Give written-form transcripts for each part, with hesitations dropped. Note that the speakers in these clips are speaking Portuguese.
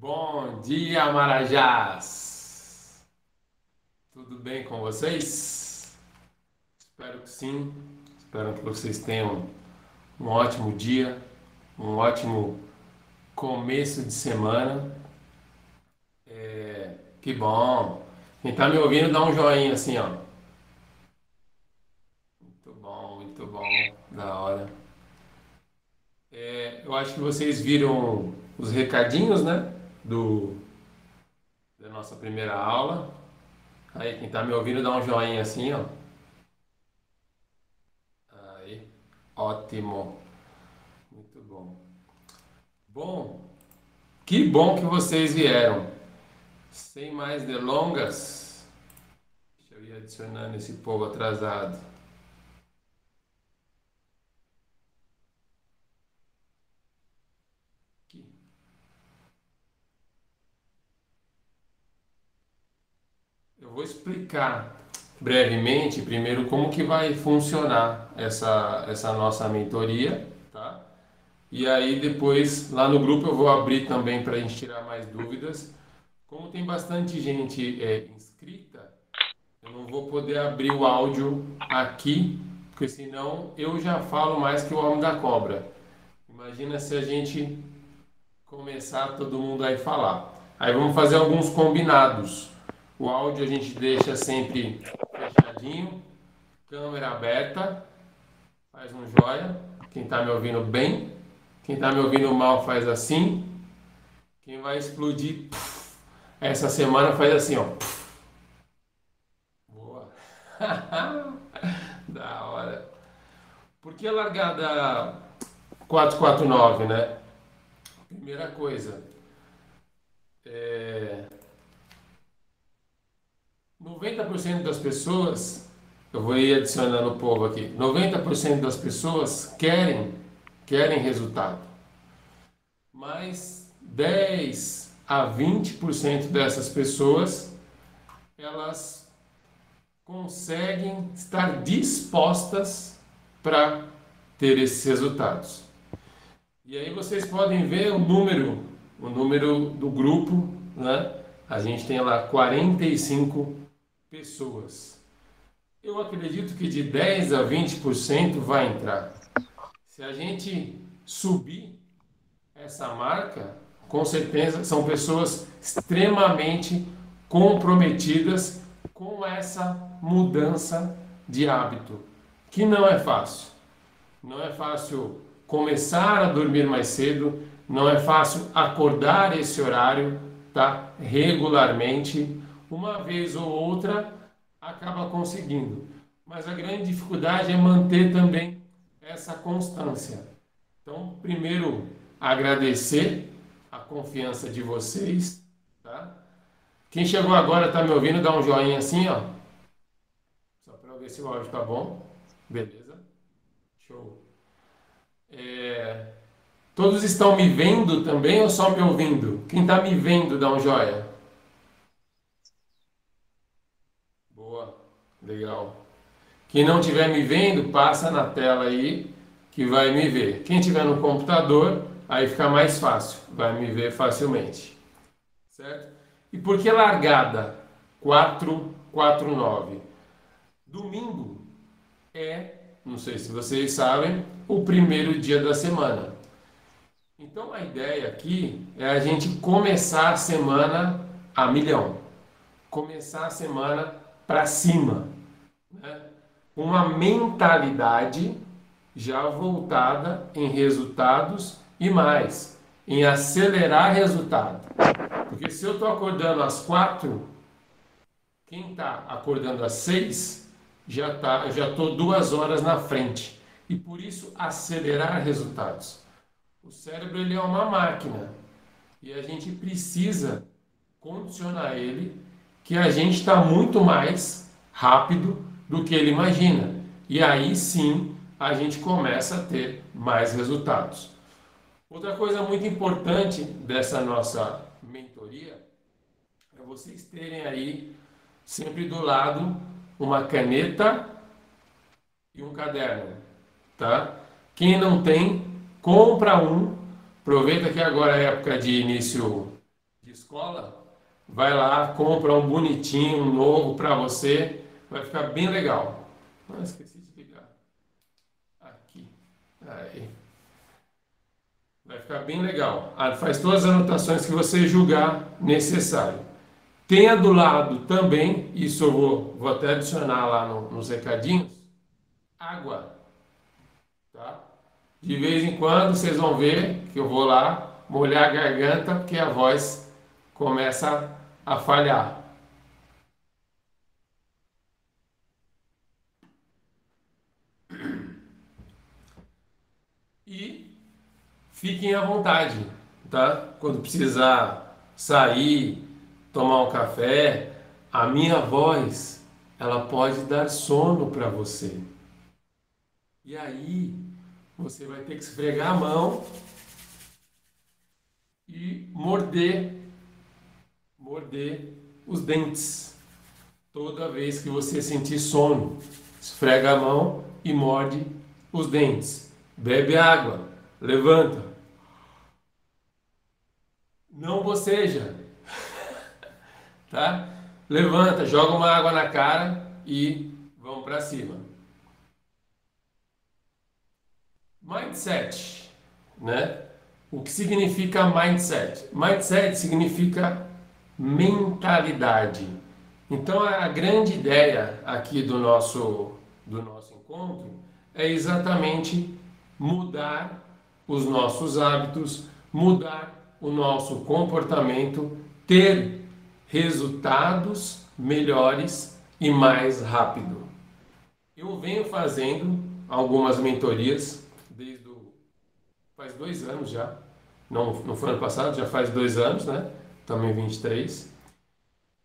Bom dia, Marajás! Tudo bem com vocês? Espero que sim. Espero que vocês tenham um ótimo dia, um ótimo começo de semana. Que bom! Quem está me ouvindo, dá um joinha assim, ó. Muito bom, da hora. Eu acho que vocês viram os recadinhos, né? Da nossa primeira aula. Aí, quem está me ouvindo, dá um joinha assim, ó. Aí, ótimo. Muito bom. Bom, que bom que vocês vieram. Sem mais delongas, deixa eu ir adicionando esse povo atrasado. Aqui. Eu vou explicar brevemente, primeiro, como que vai funcionar essa nossa mentoria, tá? E aí depois, lá no grupo, eu vou abrir também para a gente tirar mais dúvidas. Como tem bastante gente inscrita, eu não vou poder abrir o áudio aqui, porque senão eu já falo mais que o homem da cobra. Imagina se a gente começar todo mundo aí falar. Aí vamos fazer alguns combinados. O áudio a gente deixa sempre fechadinho, câmera aberta, faz um joia. Quem está me ouvindo bem, quem está me ouvindo mal faz assim. Quem vai explodir essa semana faz assim, ó. Boa. Da hora. Por que a largada 449, né? Primeira coisa, é, 90% das pessoas, eu vou ir adicionando o povo aqui, 90% das pessoas querem resultado, mas 10 a 20% dessas pessoas, elas conseguem estar dispostas para ter esses resultados. E aí vocês podem ver o número do grupo, né? A gente tem lá 45 pessoas. Eu acredito que de 10 a 20% vai entrar. Se a gente subir essa marca, com certeza são pessoas extremamente comprometidas com essa mudança de hábito, que não é fácil. Não é fácil começar a dormir mais cedo, não é fácil acordar esse horário, tá? Regularmente, uma vez ou outra acaba conseguindo. Mas a grande dificuldade é manter também essa constância. Então, primeiro, agradecer a confiança de vocês, tá? Quem chegou agora está me ouvindo, dá um joinha assim, ó. Só para eu ver se o áudio tá bom. Beleza? Show. É, Todos estão me vendo também ou só me ouvindo? Quem está me vendo, dá um joia. Boa, legal. Quem não estiver me vendo, passa na tela aí que vai me ver. Quem estiver no computador, aí fica mais fácil, vai me ver facilmente. Certo? E por que largada 449? Domingo é, não sei se vocês sabem, o primeiro dia da semana. Então a ideia aqui é a gente começar a semana a milhão, começar a semana para cima, né? Uma mentalidade já voltada em resultados e mais, em acelerar resultado. Porque se eu estou acordando às 4, quem está acordando às 6 já estou 2 horas na frente. E por isso acelerar resultados. O cérebro ele é uma máquina e a gente precisa condicionar ele que a gente está muito mais rápido do que ele imagina. E aí sim a gente começa a ter mais resultados. Outra coisa muito importante dessa nossa mentoria é vocês terem aí sempre do lado uma caneta e um caderno, tá? Quem não tem, compra um. Aproveita que agora é época de início de escola, vai lá, compra um bonitinho, um novo para você, vai ficar bem legal. Ah, esqueci de ligar. Aqui. Aí. Vai ficar bem legal. Ah, faz todas as anotações que você julgar necessário. Tenha do lado também, isso eu vou até adicionar lá nos recadinhos, água. Tá? De vez em quando vocês vão ver que eu vou lá molhar a garganta porque a voz começa a falhar. E fiquem à vontade, tá? Quando precisar sair, tomar um café, a minha voz, ela pode dar sono para você. E aí, você vai ter que esfregar a mão e morder os dentes. Toda vez que você sentir sono, esfrega a mão e morde os dentes. Bebe água, levanta. Não boceja, tá? Levanta, joga uma água na cara e vamos para cima. Mindset, né? O que significa mindset? Mindset significa mentalidade. Então a grande ideia aqui do nosso encontro é exatamente mudar os nossos hábitos, mudar o nosso comportamento, ter resultados melhores e mais rápido. Eu venho fazendo algumas mentorias faz 2 anos já. Não foi ano passado, já faz 2 anos, né? Estamos em 23.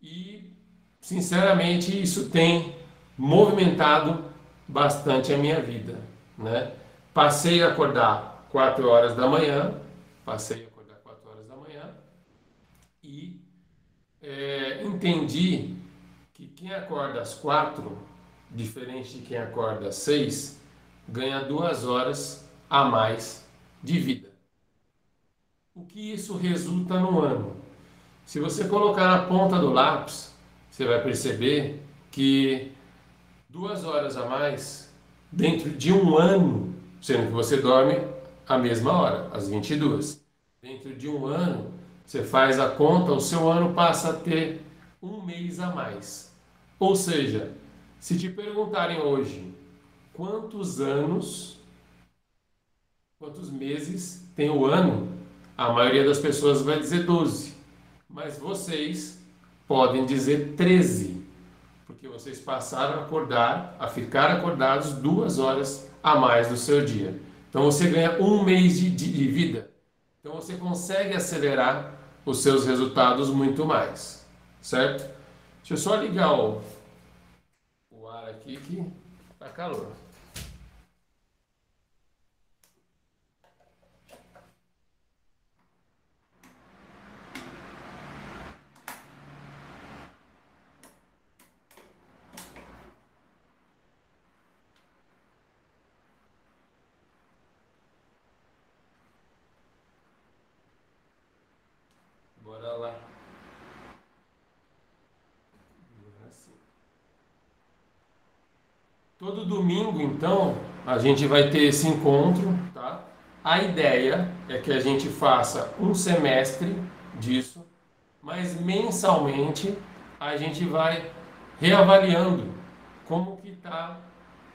E, sinceramente, isso tem movimentado bastante a minha vida, né? Passei a acordar 4 horas da manhã, e entendi que quem acorda às 4, diferente de quem acorda às 6, ganha 2 horas a mais de vida. O que isso resulta no ano? Se você colocar na ponta do lápis, você vai perceber que 2 horas a mais dentro de um ano, sendo que você dorme a mesma hora, às 22. Dentro de um ano, você faz a conta, o seu ano passa a ter um mês a mais. Ou seja, se te perguntarem hoje quantos meses tem o ano, a maioria das pessoas vai dizer 12. Mas vocês podem dizer 13, porque vocês passaram a ficar acordados 2 horas a mais do seu dia. Então você ganha um mês de vida. Então você consegue acelerar os seus resultados muito mais, certo? Deixa eu só ligar o ar aqui que tá calor. Bora lá. Assim. Todo domingo, então, a gente vai ter esse encontro, tá? A ideia é que a gente faça um semestre disso, mas mensalmente a gente vai reavaliando como que está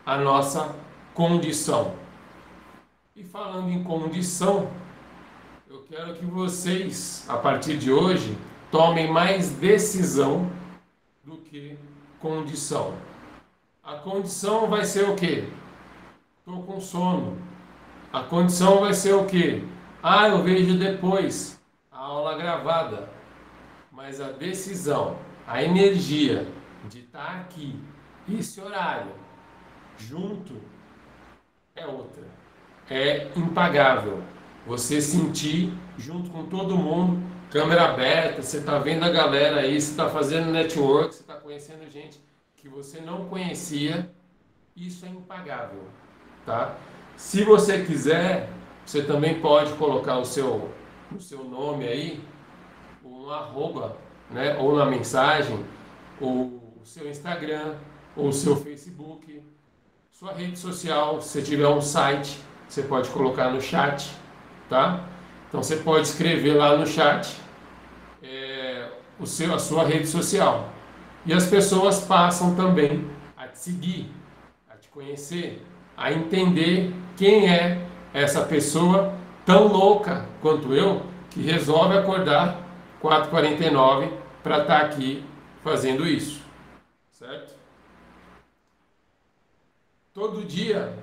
a nossa condição. E falando em condição, eu quero que vocês, a partir de hoje, tomem mais decisão do que condição. A condição vai ser o quê? Estou com sono. A condição vai ser o quê? Ah, eu vejo depois a aula gravada. Mas a decisão, a energia de estar aqui, esse horário, junto, é outra. É impagável. Você sentir junto com todo mundo, câmera aberta, você está vendo a galera aí, você está fazendo network, você está conhecendo gente que você não conhecia, isso é impagável, tá? Se você quiser, você também pode colocar o seu nome aí, ou um arroba, né? Ou na mensagem, ou o seu Instagram, ou o seu Facebook, sua rede social. Se tiver um site, você pode colocar no chat, tá? Então você pode escrever lá no chat a sua rede social. E as pessoas passam também a te seguir, a te conhecer, a entender quem é essa pessoa tão louca quanto eu, que resolve acordar 4h49 para estar aqui fazendo isso, certo? Todo dia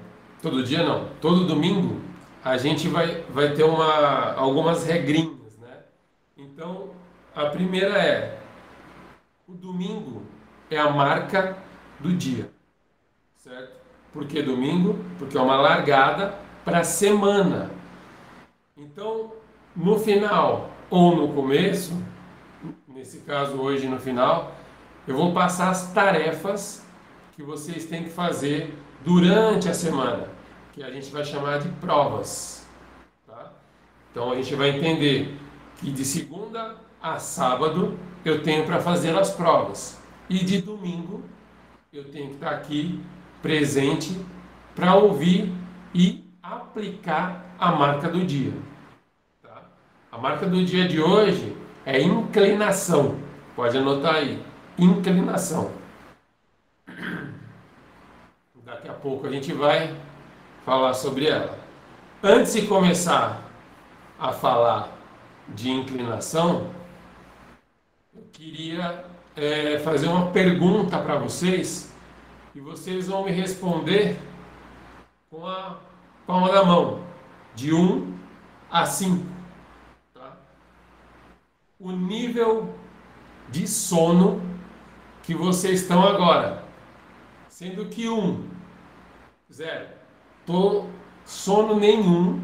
não, todo domingo, a gente vai ter algumas regrinhas, né? Então, a primeira é, o domingo é a marca do dia, certo? Por que domingo? Porque é uma largada para a semana. Então, no final ou no começo, nesse caso hoje no final, eu vou passar as tarefas que vocês têm que fazer durante a semana, que a gente vai chamar de provas, tá? Então a gente vai entender que de segunda a sábado eu tenho para fazer as provas e de domingo eu tenho que estar aqui presente para ouvir e aplicar a marca do dia, tá? A marca do dia de hoje é inclinação, pode anotar aí, inclinação. Daqui a pouco a gente vai falar sobre ela. Antes de começar a falar de inclinação, eu queria fazer uma pergunta para vocês e vocês vão me responder com a palma da mão, de 1 a 5. Tá? O nível de sono que vocês estão agora, sendo que 1, 0, tô sono nenhum,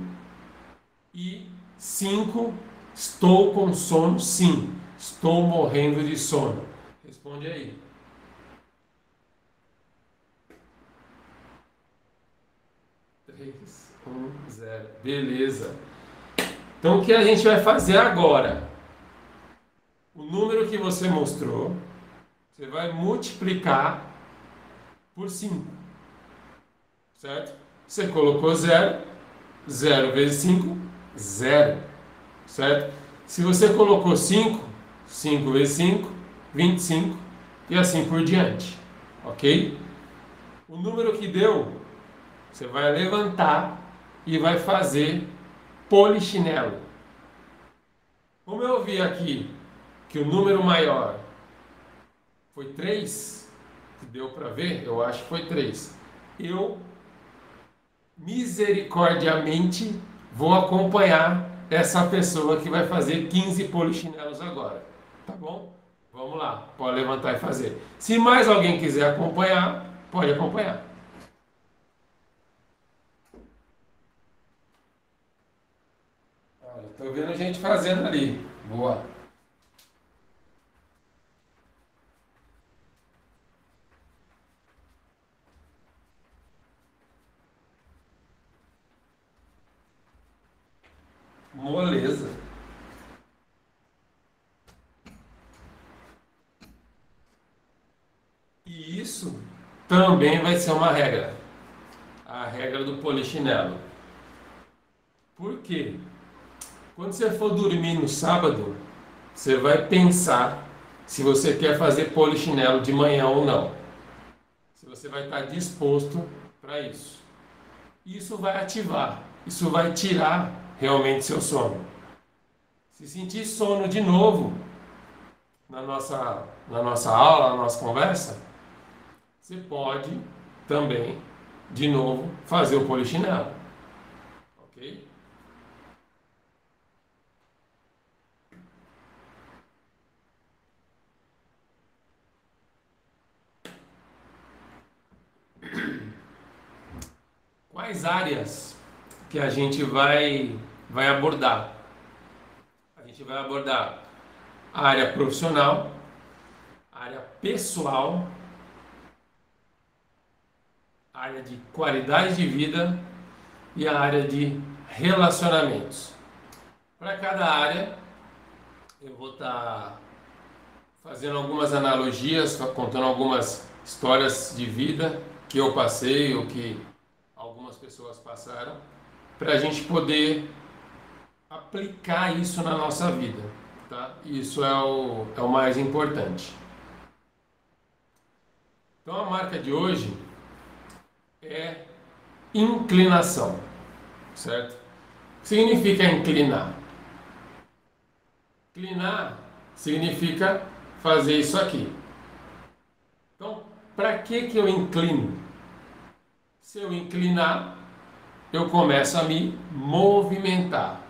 e 5, estou com sono sim, estou morrendo de sono. Responde aí. 3, 1, 0. Beleza. Então o que a gente vai fazer agora? O número que você mostrou, você vai multiplicar por 5. Certo? Você colocou 0, 0 vezes 5, 0. Certo? Se você colocou 5, 5 vezes 5, 25 e assim por diante. Ok? O número que deu, você vai levantar e vai fazer polichinelo. Como eu vi aqui que o número maior foi 3, que deu para ver, eu acho que foi 3. Eu misericordiamente vou acompanhar essa pessoa que vai fazer 15 polichinelos agora, tá bom? Vamos lá, pode levantar e fazer. Se mais alguém quiser acompanhar, pode acompanhar. Olha, tô vendo gente fazendo ali. Boa. Moleza. E isso também vai ser uma regra. A regra do polichinelo. Por quê? Quando você for dormir no sábado, você vai pensar se você quer fazer polichinelo de manhã ou não. Se você vai estar disposto para isso. Isso vai ativar, isso vai tirar realmente seu sono. Se sentir sono de novo na nossa aula, na nossa conversa, você pode também, de novo, fazer o polichinelo. Ok? Quais áreas que a gente vai abordar? A gente vai abordar a área profissional, a área pessoal, a área de qualidade de vida e a área de relacionamentos. Para cada área, eu vou estar fazendo algumas analogias, contando algumas histórias de vida que eu passei ou que algumas pessoas passaram, para a gente poder aplicar isso na nossa vida, tá? Isso é o mais importante. Então a marca de hoje é inclinação, certo? O que significa inclinar? Inclinar significa fazer isso aqui. Então, para que eu inclino? Se eu inclinar, eu começo a me movimentar.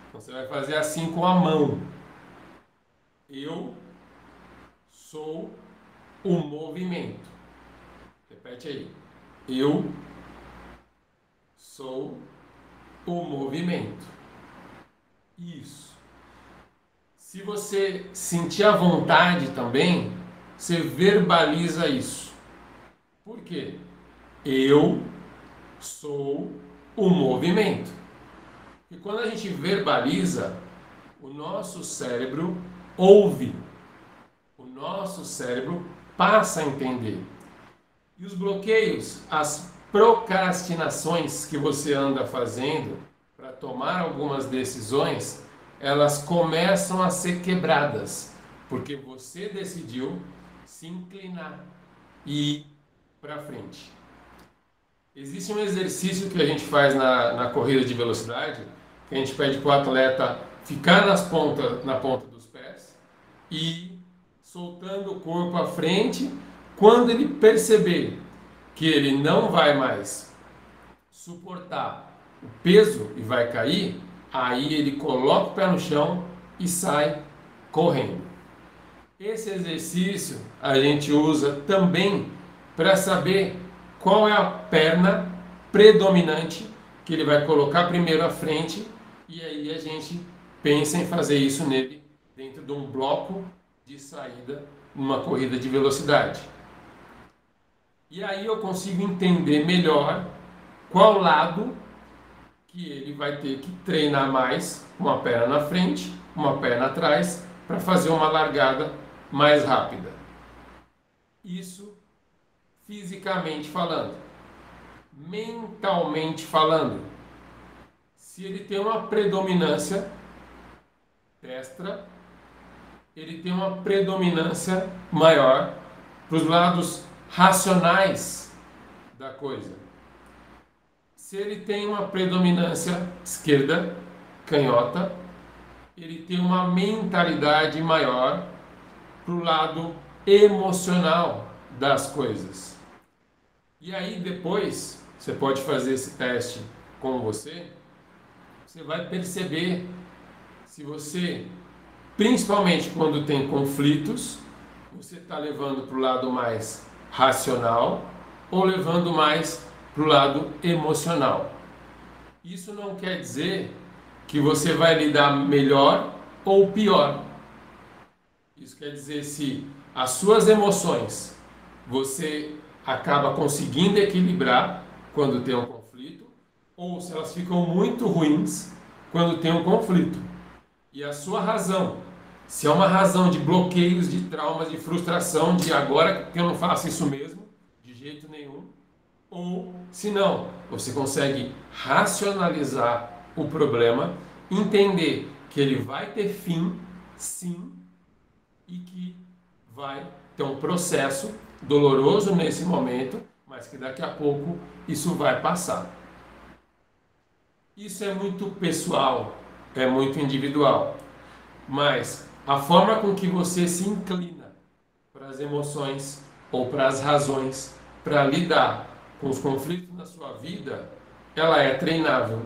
Então, você vai fazer assim com a mão. Eu sou o movimento. Repete aí. Eu sou o movimento. Isso. Se você sentir a vontade também, você verbaliza isso. Por quê? Eu sou o movimento. E quando a gente verbaliza, o nosso cérebro ouve. O nosso cérebro passa a entender. E os bloqueios, as procrastinações que você anda fazendo para tomar algumas decisões, elas começam a ser quebradas, porque você decidiu se inclinar e ir para frente. Existe um exercício que a gente faz na corrida de velocidade, que a gente pede para o atleta ficar na ponta dos pés e soltando o corpo à frente. Quando ele perceber que ele não vai mais suportar o peso e vai cair, aí ele coloca o pé no chão e sai correndo. Esse exercício a gente usa também para saber qual é a perna predominante que ele vai colocar primeiro à frente, e aí a gente pensa em fazer isso nele dentro de um bloco de saída numa corrida de velocidade. E aí eu consigo entender melhor qual lado que ele vai ter que treinar mais, uma perna na frente, uma perna atrás, para fazer uma largada mais rápida. Isso fisicamente falando. Mentalmente falando, se ele tem uma predominância destra, ele tem uma predominância maior para os lados racionais da coisa. Se ele tem uma predominância esquerda, canhota, ele tem uma mentalidade maior para o lado emocional das coisas. E aí depois, você pode fazer esse teste com você vai perceber se você, principalmente quando tem conflitos, você está levando para o lado mais racional ou levando mais para o lado emocional. Isso não quer dizer que você vai lidar melhor ou pior. Isso quer dizer se as suas emoções você acaba conseguindo equilibrar quando tem um conflito, ou se elas ficam muito ruins quando tem um conflito. E a sua razão, se é uma razão de bloqueios, de traumas, de frustração, de agora que eu não faço isso mesmo, de jeito nenhum, ou se não, você consegue racionalizar o problema, entender que ele vai ter fim, sim, e que vai ter um processo doloroso nesse momento, mas que daqui a pouco isso vai passar. Isso é muito pessoal, é muito individual, mas a forma com que você se inclina para as emoções ou para as razões para lidar com os conflitos na sua vida, ela é treinável.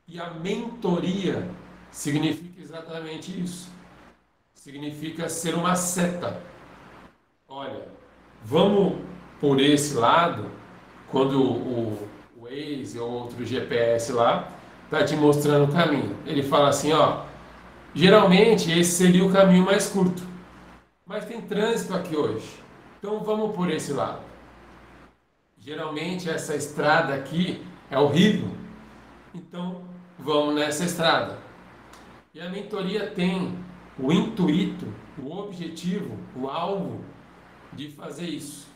E a mentoria significa exatamente isso. Significa ser uma seta. Olha, vamos por esse lado, quando o Waze ou outro GPS lá está te mostrando o caminho. Ele fala assim, ó, geralmente esse seria o caminho mais curto, mas tem trânsito aqui hoje, então vamos por esse lado. Geralmente essa estrada aqui é horrível, então vamos nessa estrada. E a mentoria tem o intuito, o objetivo, o alvo de fazer isso,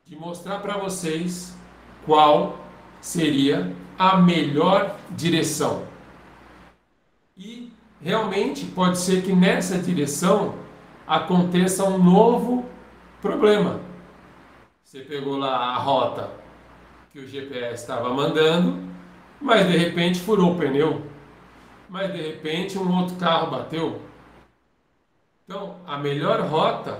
de mostrar para vocês qual seria a melhor direção. E realmente pode ser que nessa direção aconteça um novo problema. Você pegou lá a rota que o GPS estava mandando, mas de repente furou o pneu, mas de repente um outro carro bateu. Então, a melhor rota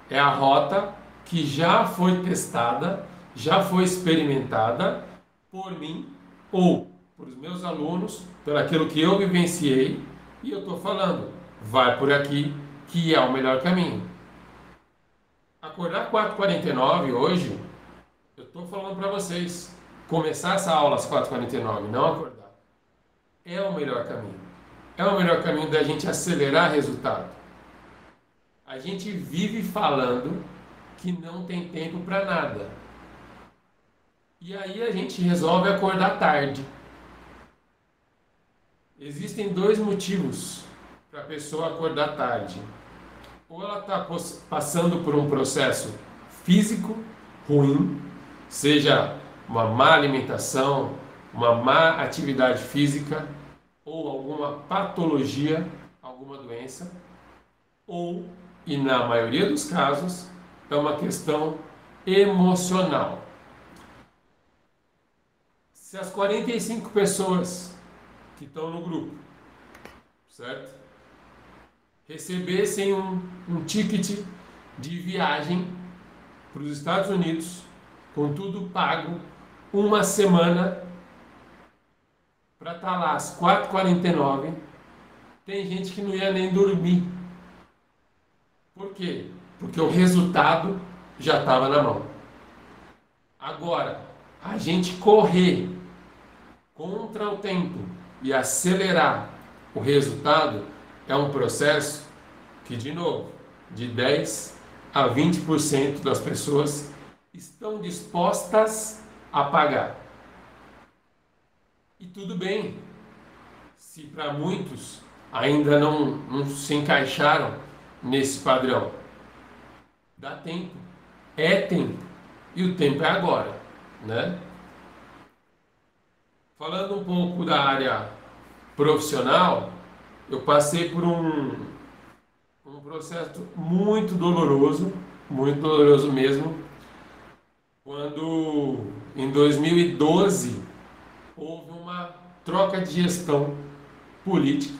é a rota que já foi testada, já foi experimentada por mim ou por os meus alunos, por aquilo que eu vivenciei, e eu estou falando, vai por aqui que é o melhor caminho. Acordar 4h49 hoje, eu estou falando para vocês, começar essa aula às 4h49, não acordar, é o melhor caminho. É o melhor caminho da gente acelerar resultado. A gente vive falando que não tem tempo para nada. E aí a gente resolve acordar tarde. Existem dois motivos para a pessoa acordar tarde. Ou ela está passando por um processo físico ruim, seja uma má alimentação, uma má atividade física, ou alguma patologia, alguma doença, ou, e na maioria dos casos, é uma questão emocional. Se as 45 pessoas que estão no grupo, certo? Recebessem um ticket de viagem para os Estados Unidos, com tudo pago, uma semana, para estar lá às 4h49, tem gente que não ia nem dormir. Por quê? Porque o resultado já estava na mão. Agora, a gente correr contra o tempo e acelerar o resultado é um processo que, de novo, de 10 a 20% das pessoas estão dispostas a pagar. E tudo bem, se para muitos ainda não se encaixaram nesse padrão. Dá tempo, é tempo, e o tempo é agora, né? Falando um pouco da área profissional, eu passei por um processo muito doloroso mesmo, quando em 2012 houve uma troca de gestão política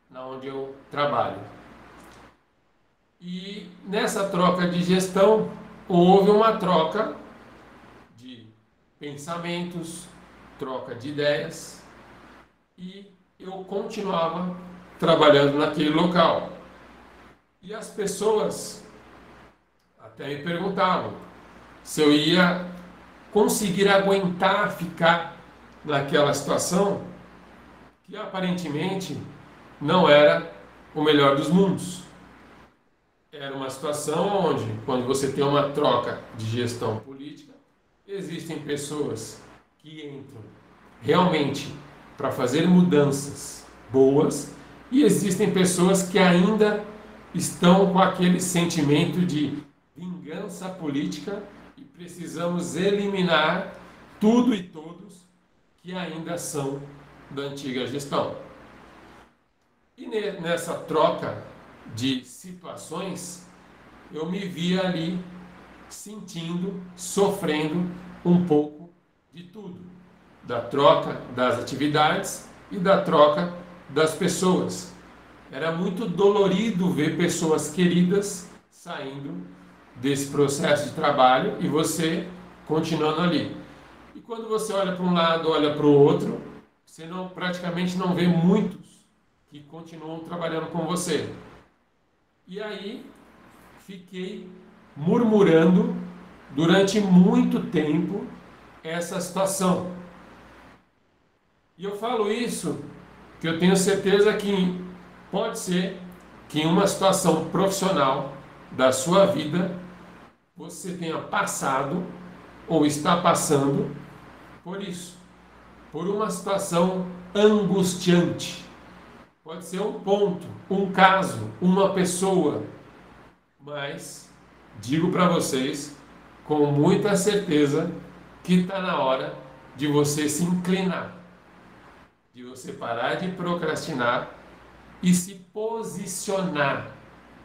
na onde eu trabalho. E nessa troca de gestão houve uma troca de pensamentos, troca de ideias, e eu continuava trabalhando naquele local. E as pessoas até me perguntavam se eu ia conseguir aguentar ficar naquela situação que aparentemente não era o melhor dos mundos. Era uma situação onde, quando você tem uma troca de gestão política, existem pessoas que entram realmente para fazer mudanças boas, e existem pessoas que ainda estão com aquele sentimento de vingança política e precisamos eliminar tudo e todos que ainda são da antiga gestão. E nessa troca de situações, eu me via ali sentindo, sofrendo um pouco de tudo, da troca das atividades e da troca das pessoas. Era muito dolorido ver pessoas queridas saindo desse processo de trabalho e você continuando ali. E quando você olha para um lado, olha para o outro, você praticamente não vê muitos que continuam trabalhando com você. E aí fiquei murmurando durante muito tempo essa situação. E eu falo isso porque eu tenho certeza que pode ser que em uma situação profissional da sua vida você tenha passado ou está passando por isso, por uma situação angustiante, pode ser um ponto, um caso, uma pessoa, mas digo para vocês com muita certeza que está na hora de você se inclinar, de você parar de procrastinar e se posicionar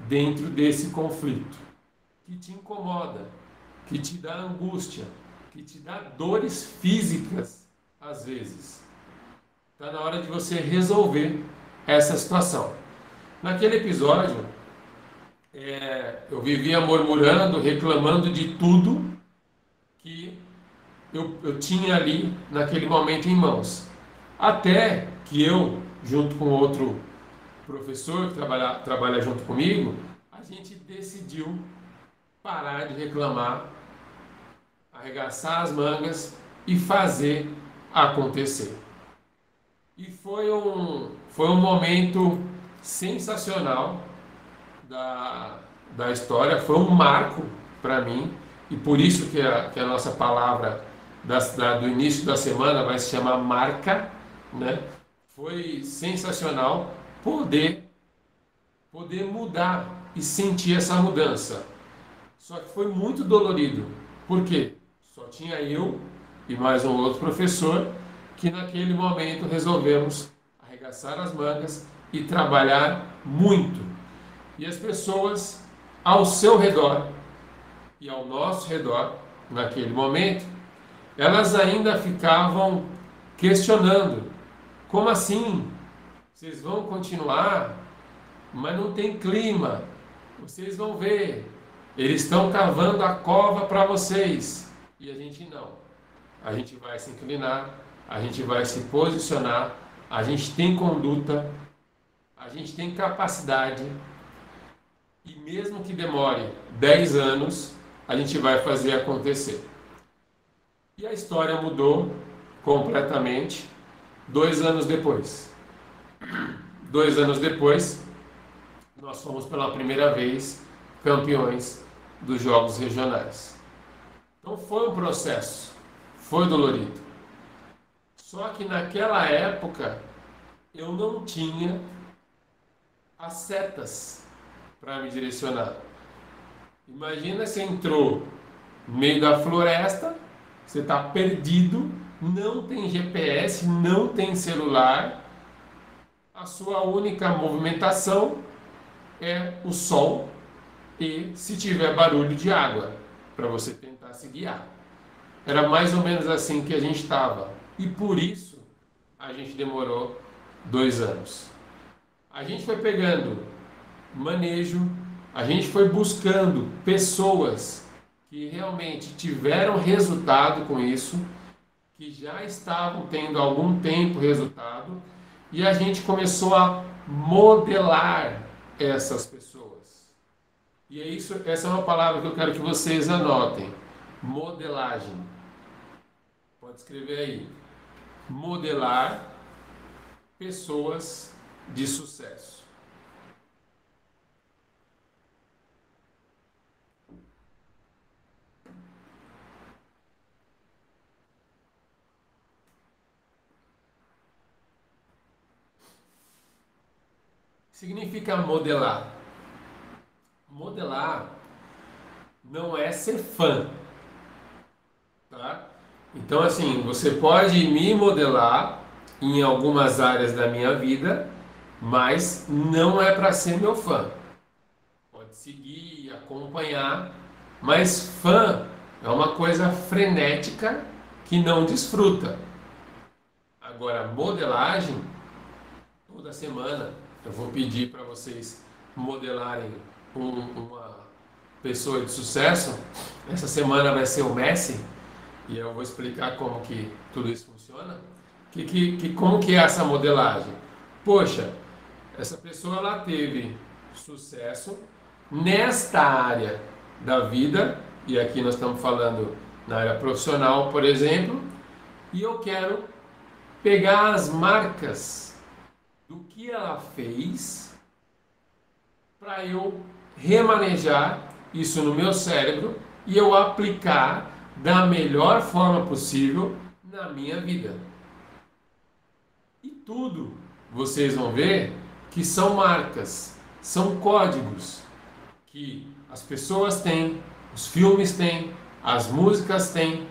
dentro desse conflito que te incomoda, que te dá angústia, que te dá dores físicas às vezes. Está na hora de você resolver essa situação. Naquele episódio, eu vivia murmurando, reclamando de tudo que eu tinha ali naquele momento em mãos. Até que eu, junto com outro professor que trabalha junto comigo, a gente decidiu parar de reclamar, arregaçar as mangas e fazer acontecer. E foi um momento sensacional da história, foi um marco para mim, e por isso que a nossa palavra do início da semana vai se chamar marca, né? Foi sensacional poder mudar e sentir essa mudança. Só que foi muito dolorido. Por quê? Só tinha eu e mais um outro professor que naquele momento resolvemos arregaçar as mangas e trabalhar muito. E as pessoas ao seu redor e ao nosso redor, naquele momento, elas ainda ficavam questionando: como assim? Vocês vão continuar? Mas não tem clima. Vocês vão ver. Eles estão cavando a cova para vocês. E a gente não. A gente vai se inclinar, a gente vai se posicionar, a gente tem conduta, a gente tem capacidade. E mesmo que demore 10 anos, a gente vai fazer acontecer. E a história mudou completamente 2 anos depois. 2 anos depois, nós fomos pela primeira vez campeões dos Jogos Regionais. Então foi um processo, foi dolorido. Só que naquela época eu não tinha as setas para me direcionar. Imagina, você entrou no meio da floresta, você está perdido, não tem GPS, não tem celular, a sua única movimentação é o sol e, se tiver barulho, de água, para você tentar se guiar. Era mais ou menos assim que a gente estava, e por isso a gente demorou 2 anos. A gente foi pegando manejo, a gente foi buscando pessoas que realmente tiveram resultado com isso, que já estavam tendo há algum tempo resultado, e a gente começou a modelar essas pessoas. E essa é uma palavra que eu quero que vocês anotem: modelagem. Pode escrever aí: modelar pessoas de sucesso. Significa modelar. Modelar não é ser fã, tá? Então, assim, você pode me modelar em algumas áreas da minha vida, mas não é para ser meu fã. Pode seguir, acompanhar, mas fã é uma coisa frenética que não desfruta. Agora, modelagem, toda semana eu vou pedir para vocês modelarem uma pessoa de sucesso. Essa semana vai ser o Messi, e eu vou explicar como que tudo isso funciona. Como que é essa modelagem? Poxa, essa pessoa ela teve sucesso nesta área da vida, e aqui nós estamos falando na área profissional, por exemplo, e eu quero pegar as marcas do que ela fez para eu remanejar isso no meu cérebro e eu aplicar da melhor forma possível na minha vida. E tudo, vocês vão ver que são marcas, são códigos que as pessoas têm, os filmes têm, as músicas têm,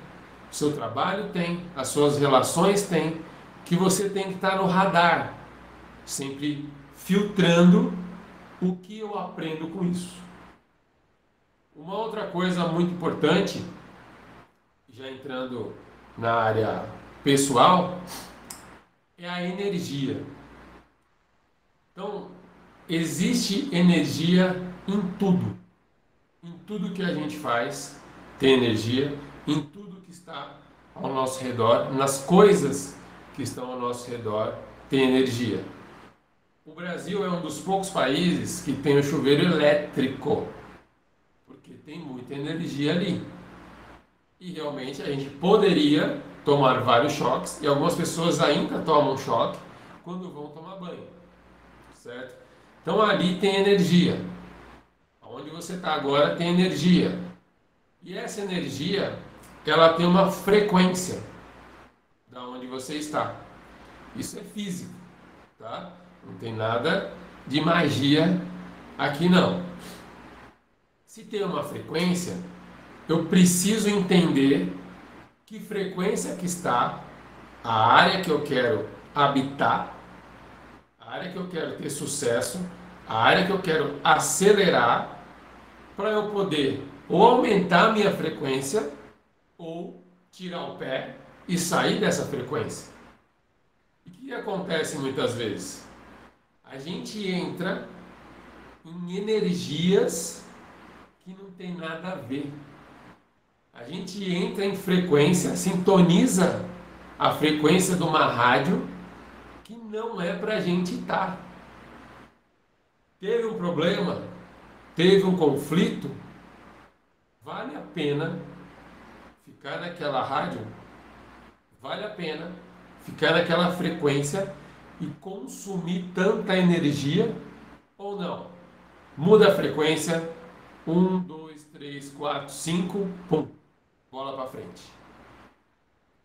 o seu trabalho tem, as suas relações têm, que você tem que estar no radar, sempre filtrando o que eu aprendo com isso. Uma outra coisa muito importante, já entrando na área pessoal, é a energia. Então, existe energia em tudo. Em tudo que a gente faz tem energia, em tudo que está ao nosso redor, nas coisas que estão ao nosso redor tem energia. O Brasil é um dos poucos países que tem o chuveiro elétrico, porque tem muita energia ali. E realmente a gente poderia tomar vários choques, e algumas pessoas ainda tomam choque quando vão tomar banho, certo? Então ali tem energia. Onde você está agora tem energia. E essa energia, ela tem uma frequência da onde você está. Isso é físico, tá? Não tem nada de magia aqui não. Se tem uma frequência, eu preciso entender que frequência que está a área que eu quero habitar, a área que eu quero ter sucesso, a área que eu quero acelerar, para eu poder ou aumentar a minha frequência ou tirar o pé e sair dessa frequência. E o que acontece muitas vezes? A gente entra em energias que não tem nada a ver. A gente entra em frequência, sintoniza a frequência de uma rádio que não é para a gente estar. Teve um problema, teve um conflito, vale a pena ficar naquela rádio, vale a pena ficar naquela frequência e consumir tanta energia ou não? Muda a frequência, 1, 2, 3, 4, 5, pum, bola para frente.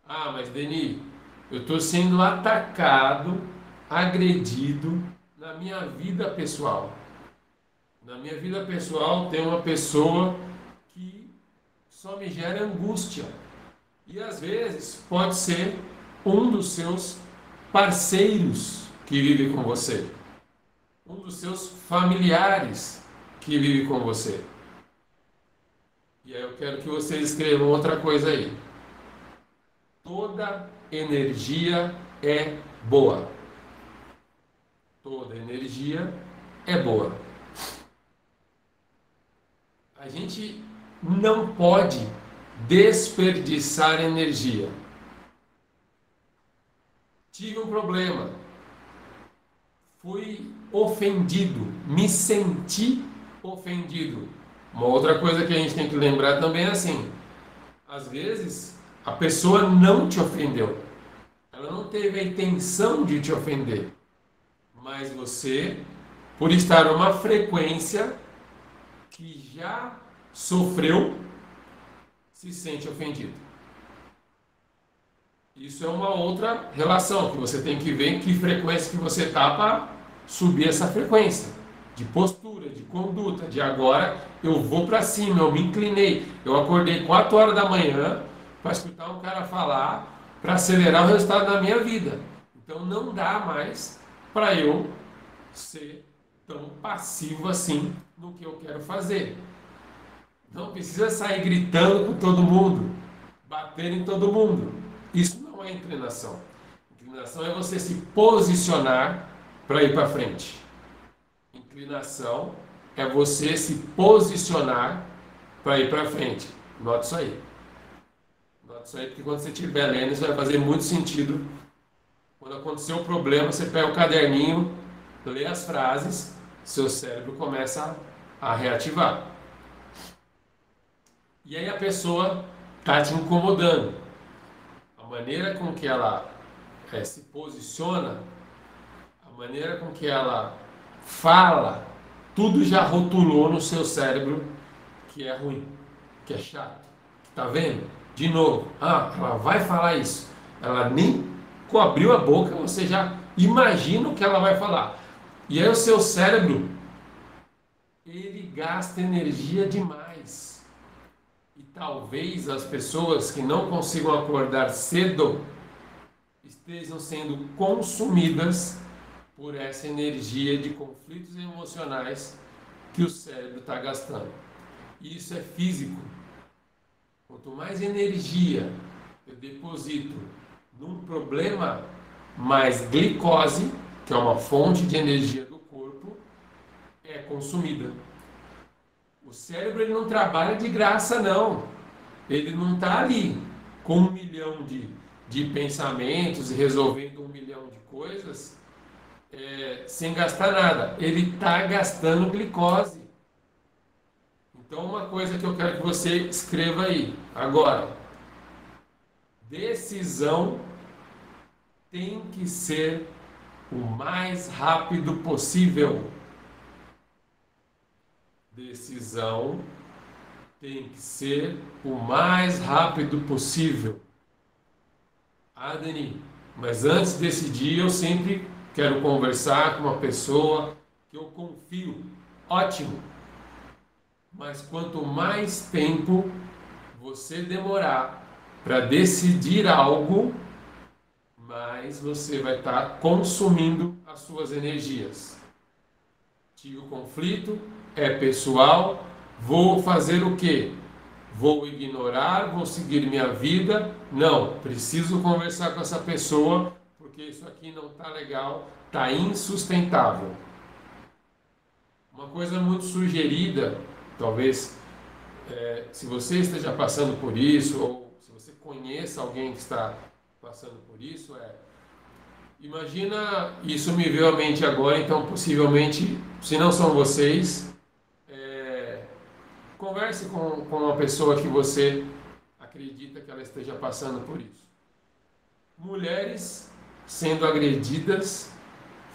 Ah, mas Deni, eu estou sendo atacado, agredido na minha vida pessoal. Na minha vida pessoal tem uma pessoa que só me gera angústia. E às vezes pode ser um dos seus parceiros que vive com você. Um dos seus familiares que vive com você. E aí eu quero que vocês escrevam outra coisa aí. Toda energia é boa. Toda energia é boa. A gente não pode desperdiçar energia. Tive um problema. Fui ofendido. Me senti ofendido. Uma outra coisa que a gente tem que lembrar também é assim. Às vezes, a pessoa não te ofendeu. Ela não teve a intenção de te ofender. Mas você, por estar numa frequência que já sofreu, se sente ofendido. Isso é uma outra relação que você tem que ver em que frequência que você está para subir essa frequência de postura, de conduta, de agora eu vou para cima, eu me inclinei, eu acordei 4 horas da manhã para escutar um cara falar, para acelerar o resultado da minha vida. Então não dá mais para eu ser tão passivo assim no que eu quero fazer. Não precisa sair gritando com todo mundo, bater em todo mundo. Isso não é inclinação. Inclinação é você se posicionar para ir para frente. Inclinação é você se posicionar para ir para frente. Note isso aí. Note isso aí, porque quando você estiver lendo, isso vai fazer muito sentido. Quando acontecer o problema, você pega o caderninho, lê as frases, seu cérebro começa a reativar. E aí a pessoa está te incomodando. A maneira com que ela se posiciona, a maneira com que ela fala, tudo já rotulou no seu cérebro que é ruim, que é chato. Tá vendo? De novo, ela vai falar isso. Ela nem abriu a boca, você já imagina o que ela vai falar. E aí o seu cérebro, ele gasta energia demais. E talvez as pessoas que não consigam acordar cedo estejam sendo consumidas por essa energia de conflitos emocionais que o cérebro está gastando. E isso é físico. Quanto mais energia eu deposito num problema, mais glicose, que é uma fonte de energia do corpo, é consumida. O cérebro ele não trabalha de graça, não. Ele não está ali com 1 milhão de pensamentos e resolvendo 1 milhão de coisas sem gastar nada. Ele está gastando glicose. Então, uma coisa que eu quero que você escreva aí. Agora, decisão tem que ser o mais rápido possível. Decisão tem que ser o mais rápido possível. Ah, Dani, mas antes de decidir eu sempre quero conversar com uma pessoa que eu confio. Ótimo! Mas quanto mais tempo você demorar para decidir algo, mais você vai estar consumindo as suas energias. Tive o conflito, é pessoal, vou fazer o quê? Vou ignorar, vou seguir minha vida? Não, preciso conversar com essa pessoa, porque isso aqui não está legal, está insustentável. Uma coisa muito sugerida, talvez, se você esteja passando por isso, ou se você conheça alguém que está passando por isso, imagina, isso me veio à mente agora, então possivelmente, se não são vocês, converse com uma pessoa que você acredita que ela esteja passando por isso. Mulheres sendo agredidas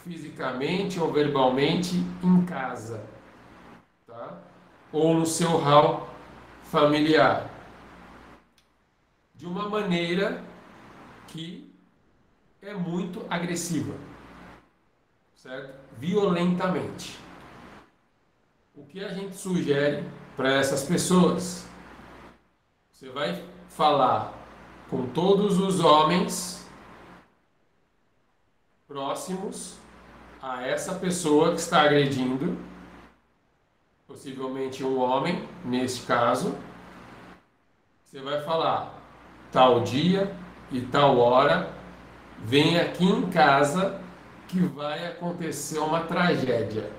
fisicamente ou verbalmente em casa, tá? Ou no seu hall familiar, de uma maneira que é muito agressiva, certo? Violentamente. O que a gente sugere para essas pessoas? Você vai falar com todos os homens próximos a essa pessoa que está agredindo, possivelmente um homem, neste caso. Você vai falar, tal dia e tal hora, vem aqui em casa que vai acontecer uma tragédia.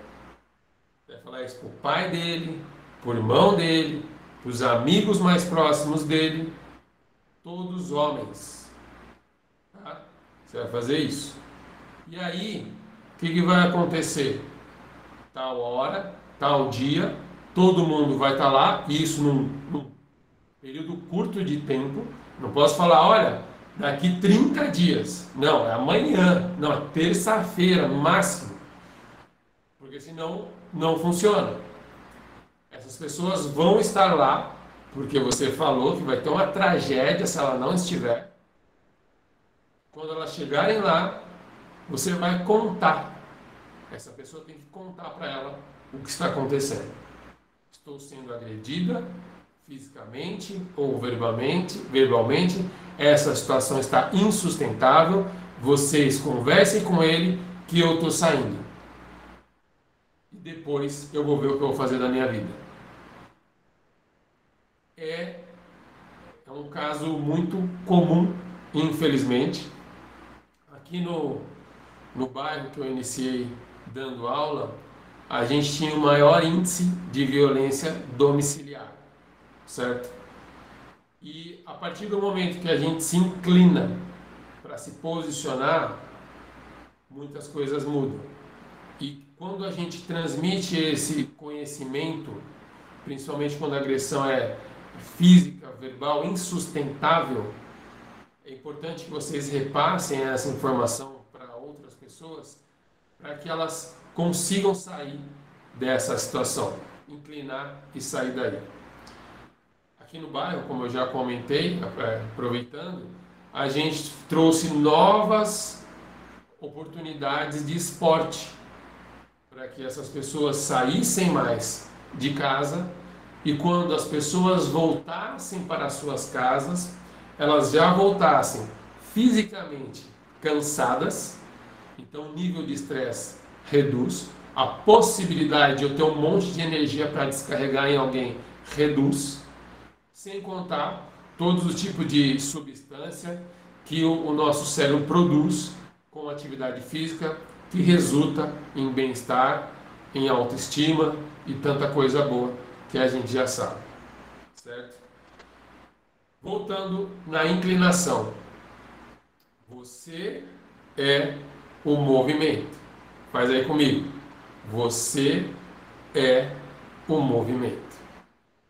Vai falar isso para o pai dele, para o irmão dele, para os amigos mais próximos dele, todos homens. Tá? Você vai fazer isso. E aí, o que vai acontecer? Tal hora, tal dia, todo mundo vai estar lá, isso num período curto de tempo. Não posso falar, olha, daqui 30 dias. Não, é amanhã. Não, é terça-feira, no máximo. Porque senão não funciona. Essas pessoas vão estar lá, porque você falou que vai ter uma tragédia se ela não estiver. Quando elas chegarem lá, você vai contar. Essa pessoa tem que contar para ela o que está acontecendo. Estou sendo agredida fisicamente ou verbalmente. Essa situação está insustentável. Vocês conversem com ele que eu estou saindo. E depois eu vou ver o que eu vou fazer da minha vida. É um caso muito comum, infelizmente. Aqui no bairro que eu iniciei dando aula, a gente tinha o maior índice de violência domiciliar, certo? E a partir do momento que a gente se inclina para se posicionar, muitas coisas mudam. E quando a gente transmite esse conhecimento, principalmente quando a agressão é física, verbal, insustentável, é importante que vocês repassem essa informação para outras pessoas, para que elas consigam sair dessa situação, inclinar e sair daí. Aqui no bairro, como eu já comentei, aproveitando, a gente trouxe novas oportunidades de esporte. para que essas pessoas saíssem mais de casa e quando as pessoas voltassem para as suas casas, elas já voltassem fisicamente cansadas, então o nível de estresse reduz, a possibilidade de eu ter um monte de energia para descarregar em alguém reduz, sem contar todos os tipos de substância que o nosso cérebro produz com atividade física, que resulta em bem-estar, em autoestima e tanta coisa boa que a gente já sabe, certo? Voltando na inclinação, você é o movimento. Faz aí comigo. Você é o movimento.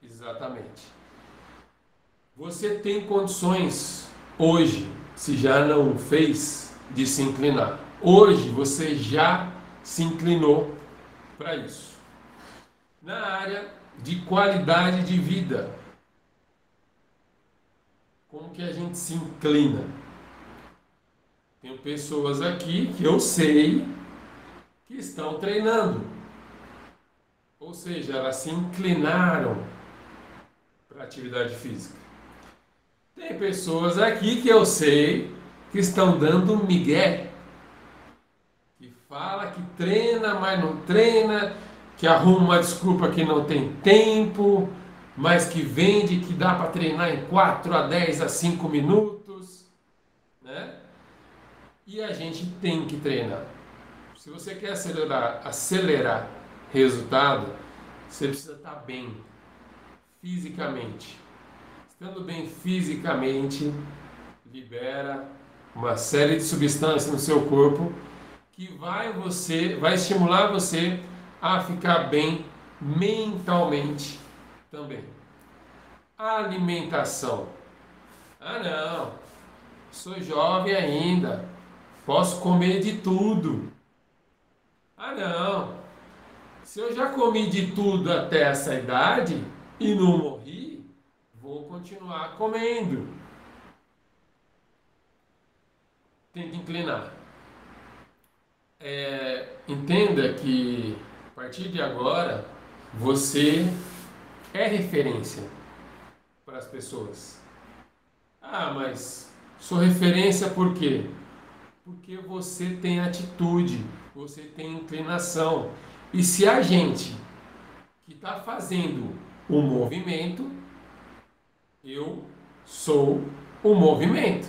Exatamente. Você tem condições hoje, se já não fez, de se inclinar. Hoje você já se inclinou para isso. Na área de qualidade de vida, como que a gente se inclina? Tem pessoas aqui que eu sei que estão treinando. Ou seja, elas se inclinaram para a atividade física. Tem pessoas aqui que eu sei que estão dando migué. Que fala que treina, mas não treina, que arruma uma desculpa que não tem tempo, mas que vende que dá para treinar em 4 a 10 a 5 minutos, né? E a gente tem que treinar. Se você quer acelerar resultado, você precisa estar bem fisicamente. Estando bem fisicamente, libera uma série de substâncias no seu corpo que vai estimular você a ficar bem mentalmente também. Alimentação. Ah não, sou jovem ainda, posso comer de tudo. Ah não, se eu já comi de tudo até essa idade e não morri, vou continuar comendo. Tem que inclinar. Entenda que a partir de agora você é referência para as pessoas. Ah, mas sou referência por quê? Porque você tem atitude, você tem inclinação. E se a gente que está fazendo o movimento, eu sou o movimento.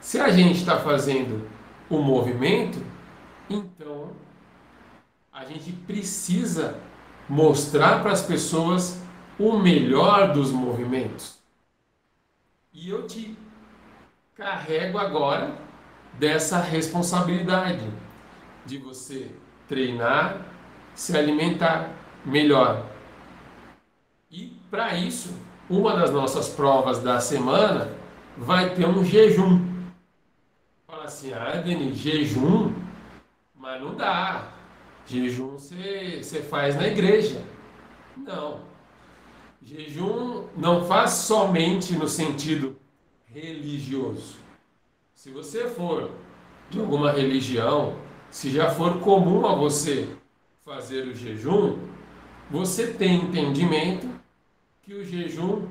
Se a gente está fazendo o movimento, então a gente precisa mostrar para as pessoas o melhor dos movimentos. E eu te carrego agora dessa responsabilidade de você treinar, se alimentar melhor. E para isso, uma das nossas provas da semana vai ter um jejum. Fala assim, Denis, jejum? Mas não dá. Jejum você faz na igreja. Não. Jejum não faz somente no sentido religioso. Se você for de alguma religião, se já for comum a você fazer o jejum, você tem entendimento que o jejum,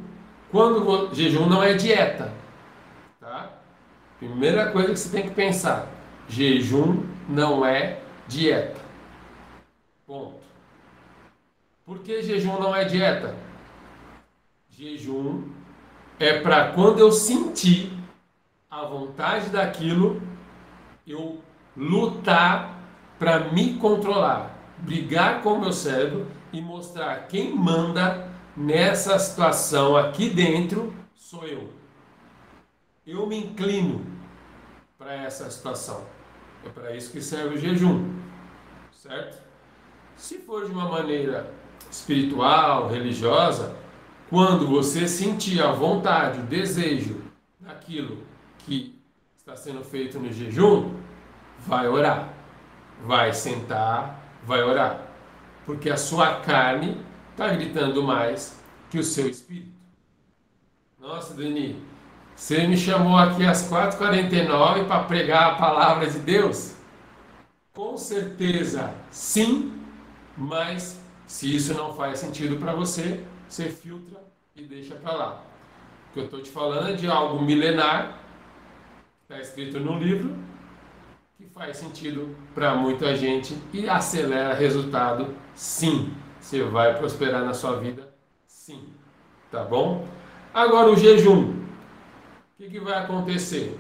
jejum não é dieta, tá? Primeira coisa que você tem que pensar, jejum não é dieta. Ponto. Por que jejum não é dieta? Jejum é para quando eu sentir a vontade daquilo, eu lutar para me controlar, brigar com o meu cérebro e mostrar quem manda nessa situação aqui dentro sou eu. Eu me inclino para essa situação. É para isso que serve o jejum, certo? Se for de uma maneira espiritual, religiosa, quando você sentir a vontade, o desejo daquilo que está sendo feito no jejum, vai orar, vai sentar, vai orar, porque a sua carne está gritando mais que o seu espírito. Nossa, Denis, você me chamou aqui às 4h49 para pregar a palavra de Deus? Com certeza, sim, Mas se isso não faz sentido para você, você filtra e deixa para lá. O que eu estou te falando é de algo milenar, está escrito no livro, que faz sentido para muita gente e acelera resultado, sim. Você vai prosperar na sua vida, sim. Tá bom? Agora o jejum. O que vai acontecer?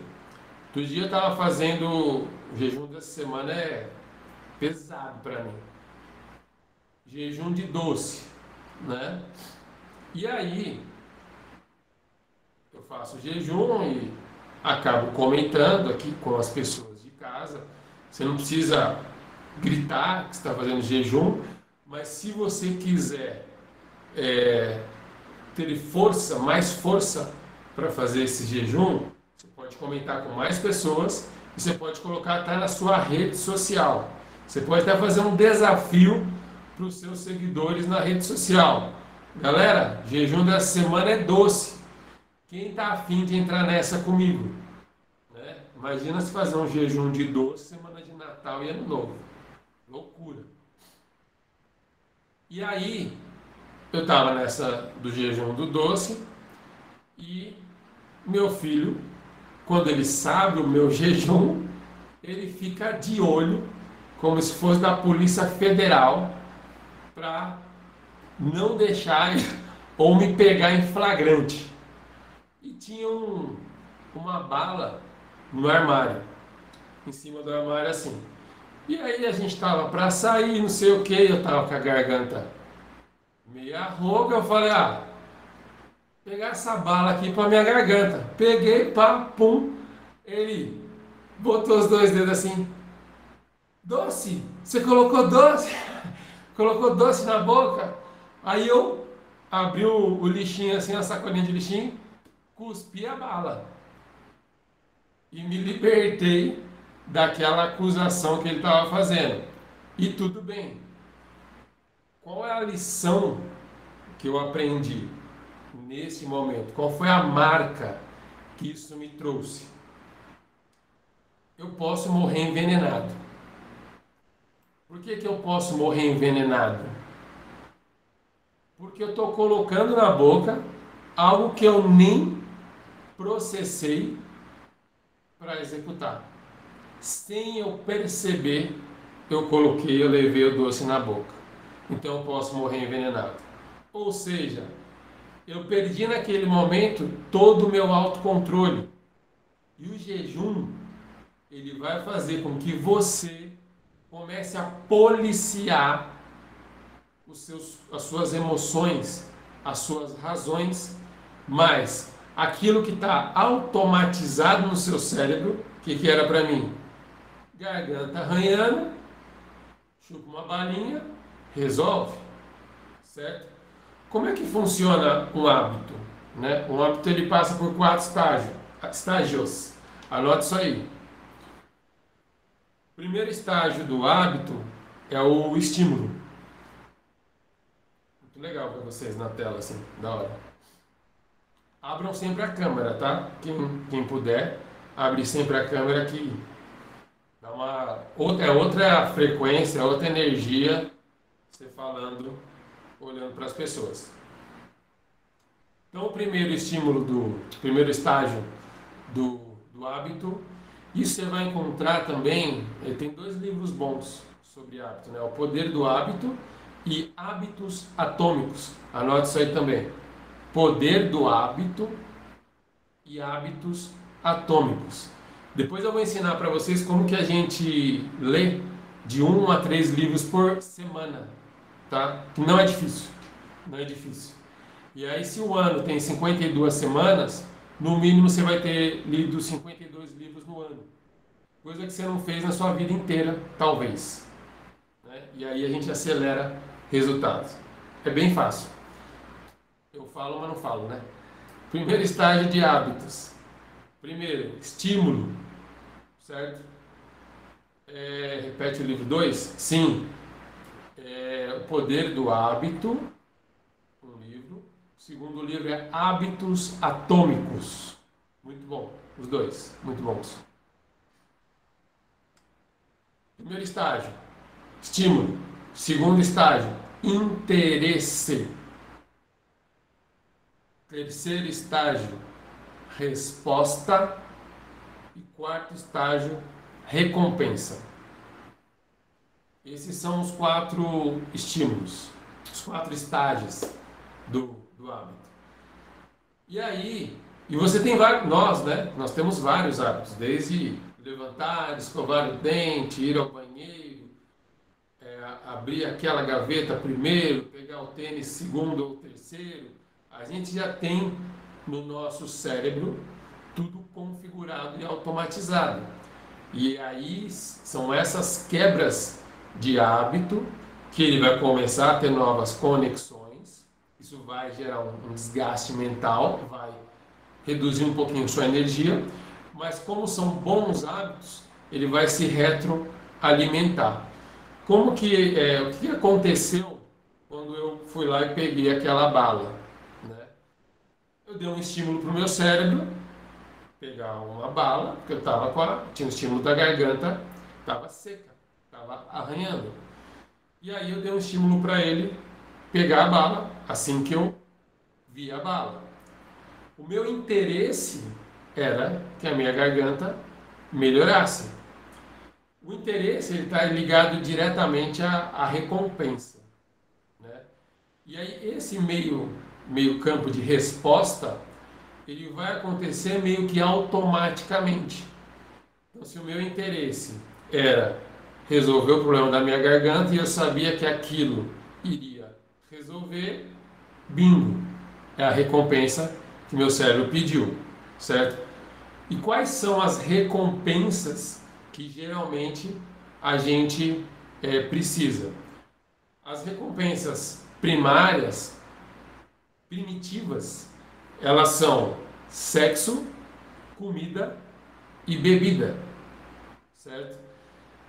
Outro dia eu estava fazendo o jejum dessa semana, é pesado para mim. Jejum de doce, né? E aí eu faço jejum e acabo comentando aqui com as pessoas de casa. Você não precisa gritar que está fazendo jejum, mas se você quiser ter força, mais força para fazer esse jejum, você pode comentar com mais pessoas e você pode colocar até na sua rede social. Você pode até fazer um desafio para os seus seguidores na rede social. Galera, jejum dessa semana é doce. Quem está afim de entrar nessa comigo? Né? Imagina se fazer um jejum de doce semana de Natal e Ano Novo. Loucura. E aí, eu estava nessa do jejum do doce e meu filho, quando ele sabe o meu jejum, ele fica de olho, como se fosse da Polícia Federal, para não deixar ou me pegar em flagrante. E tinha uma bala no armário, em cima do armário assim. E aí a gente estava para sair, não sei o que, eu estava com a garganta meia rouca, eu falei, pegar essa bala aqui para minha garganta. Peguei, pá, pum, ele botou os dois dedos assim, doce, você colocou doce? Colocou doce na boca? Aí eu abri o lixinho assim, a sacolinha de lixinho, cuspi a bala e me libertei daquela acusação que ele estava fazendo. E tudo bem. Qual é a lição que eu aprendi nesse momento? Qual foi a marca que isso me trouxe? Eu posso morrer envenenado. Por que eu posso morrer envenenado? Porque eu estou colocando na boca algo que eu nem processei para executar. Sem eu perceber, eu levei o doce na boca. Então eu posso morrer envenenado. Ou seja, eu perdi naquele momento todo o meu autocontrole. E o jejum, ele vai fazer com que você comece a policiar as suas emoções, as suas razões, mas aquilo que está automatizado no seu cérebro, que era para mim? Garganta arranhando, chupa uma balinha, resolve, certo? Como é que funciona um hábito? Né? Um hábito ele passa por 4 estágios. Anote isso aí. O primeiro estágio do hábito é o estímulo. Muito legal para vocês na tela, assim, da hora. Abram sempre a câmera, tá? Quem puder, abre sempre a câmera que dá outra frequência, outra energia, você falando, olhando para as pessoas. Então, o primeiro primeiro estágio do hábito, isso você vai encontrar também, tem 2 livros bons sobre hábito, né? O Poder do Hábito e Hábitos Atômicos. Anote isso aí também. Poder do Hábito e Hábitos Atômicos. Depois eu vou ensinar para vocês como que a gente lê de 1 a 3 livros por semana, tá? Que não é difícil, não é difícil. E aí se o ano tem 52 semanas, no mínimo você vai ter lido 52 livros no ano. Coisa que você não fez na sua vida inteira, talvez. Né? E aí a gente acelera resultados. É bem fácil. Eu falo, mas não falo, né? Primeiro estágio de hábitos. Primeiro, estímulo. Certo? Repete o livro 2? Sim. O Poder do Hábito. Um livro. O segundo livro é Hábitos Atômicos. Muito bom. Os 2. Muito bons. Primeiro estágio. Estímulo. Segundo estágio, interesse. Terceiro estágio, resposta. E quarto estágio, recompensa. Esses são os 4 estímulos, os 4 estágios do hábito. E aí, você tem vários, nós temos vários hábitos, desde levantar, escovar o dente, ir ao banheiro, abrir aquela gaveta primeiro, pegar o tênis segundo ou terceiro. A gente já tem no nosso cérebro tudo configurado e automatizado. E aí são essas quebras de hábito que ele vai começar a ter novas conexões. Isso vai gerar um desgaste mental, vai reduzir um pouquinho sua energia, mas como são bons hábitos, ele vai se retroalimentar. O que aconteceu quando eu fui lá e peguei aquela bala, né? Eu dei um estímulo para o meu cérebro, pegar uma bala, porque eu tinha um estímulo da garganta, estava seca, estava arranhando. E aí eu dei um estímulo para ele pegar a bala, assim que eu vi a bala. O meu interesse era que a minha garganta melhorasse. O interesse está ligado diretamente à recompensa, né? E aí esse meio campo de resposta, ele vai acontecer meio que automaticamente. Então, se o meu interesse era resolver o problema da minha garganta e eu sabia que aquilo iria resolver, bingo, é a recompensa que meu cérebro pediu, certo? E quais são as recompensas que geralmente a gente precisa? As recompensas primárias, primitivas, elas são sexo, comida e bebida, certo?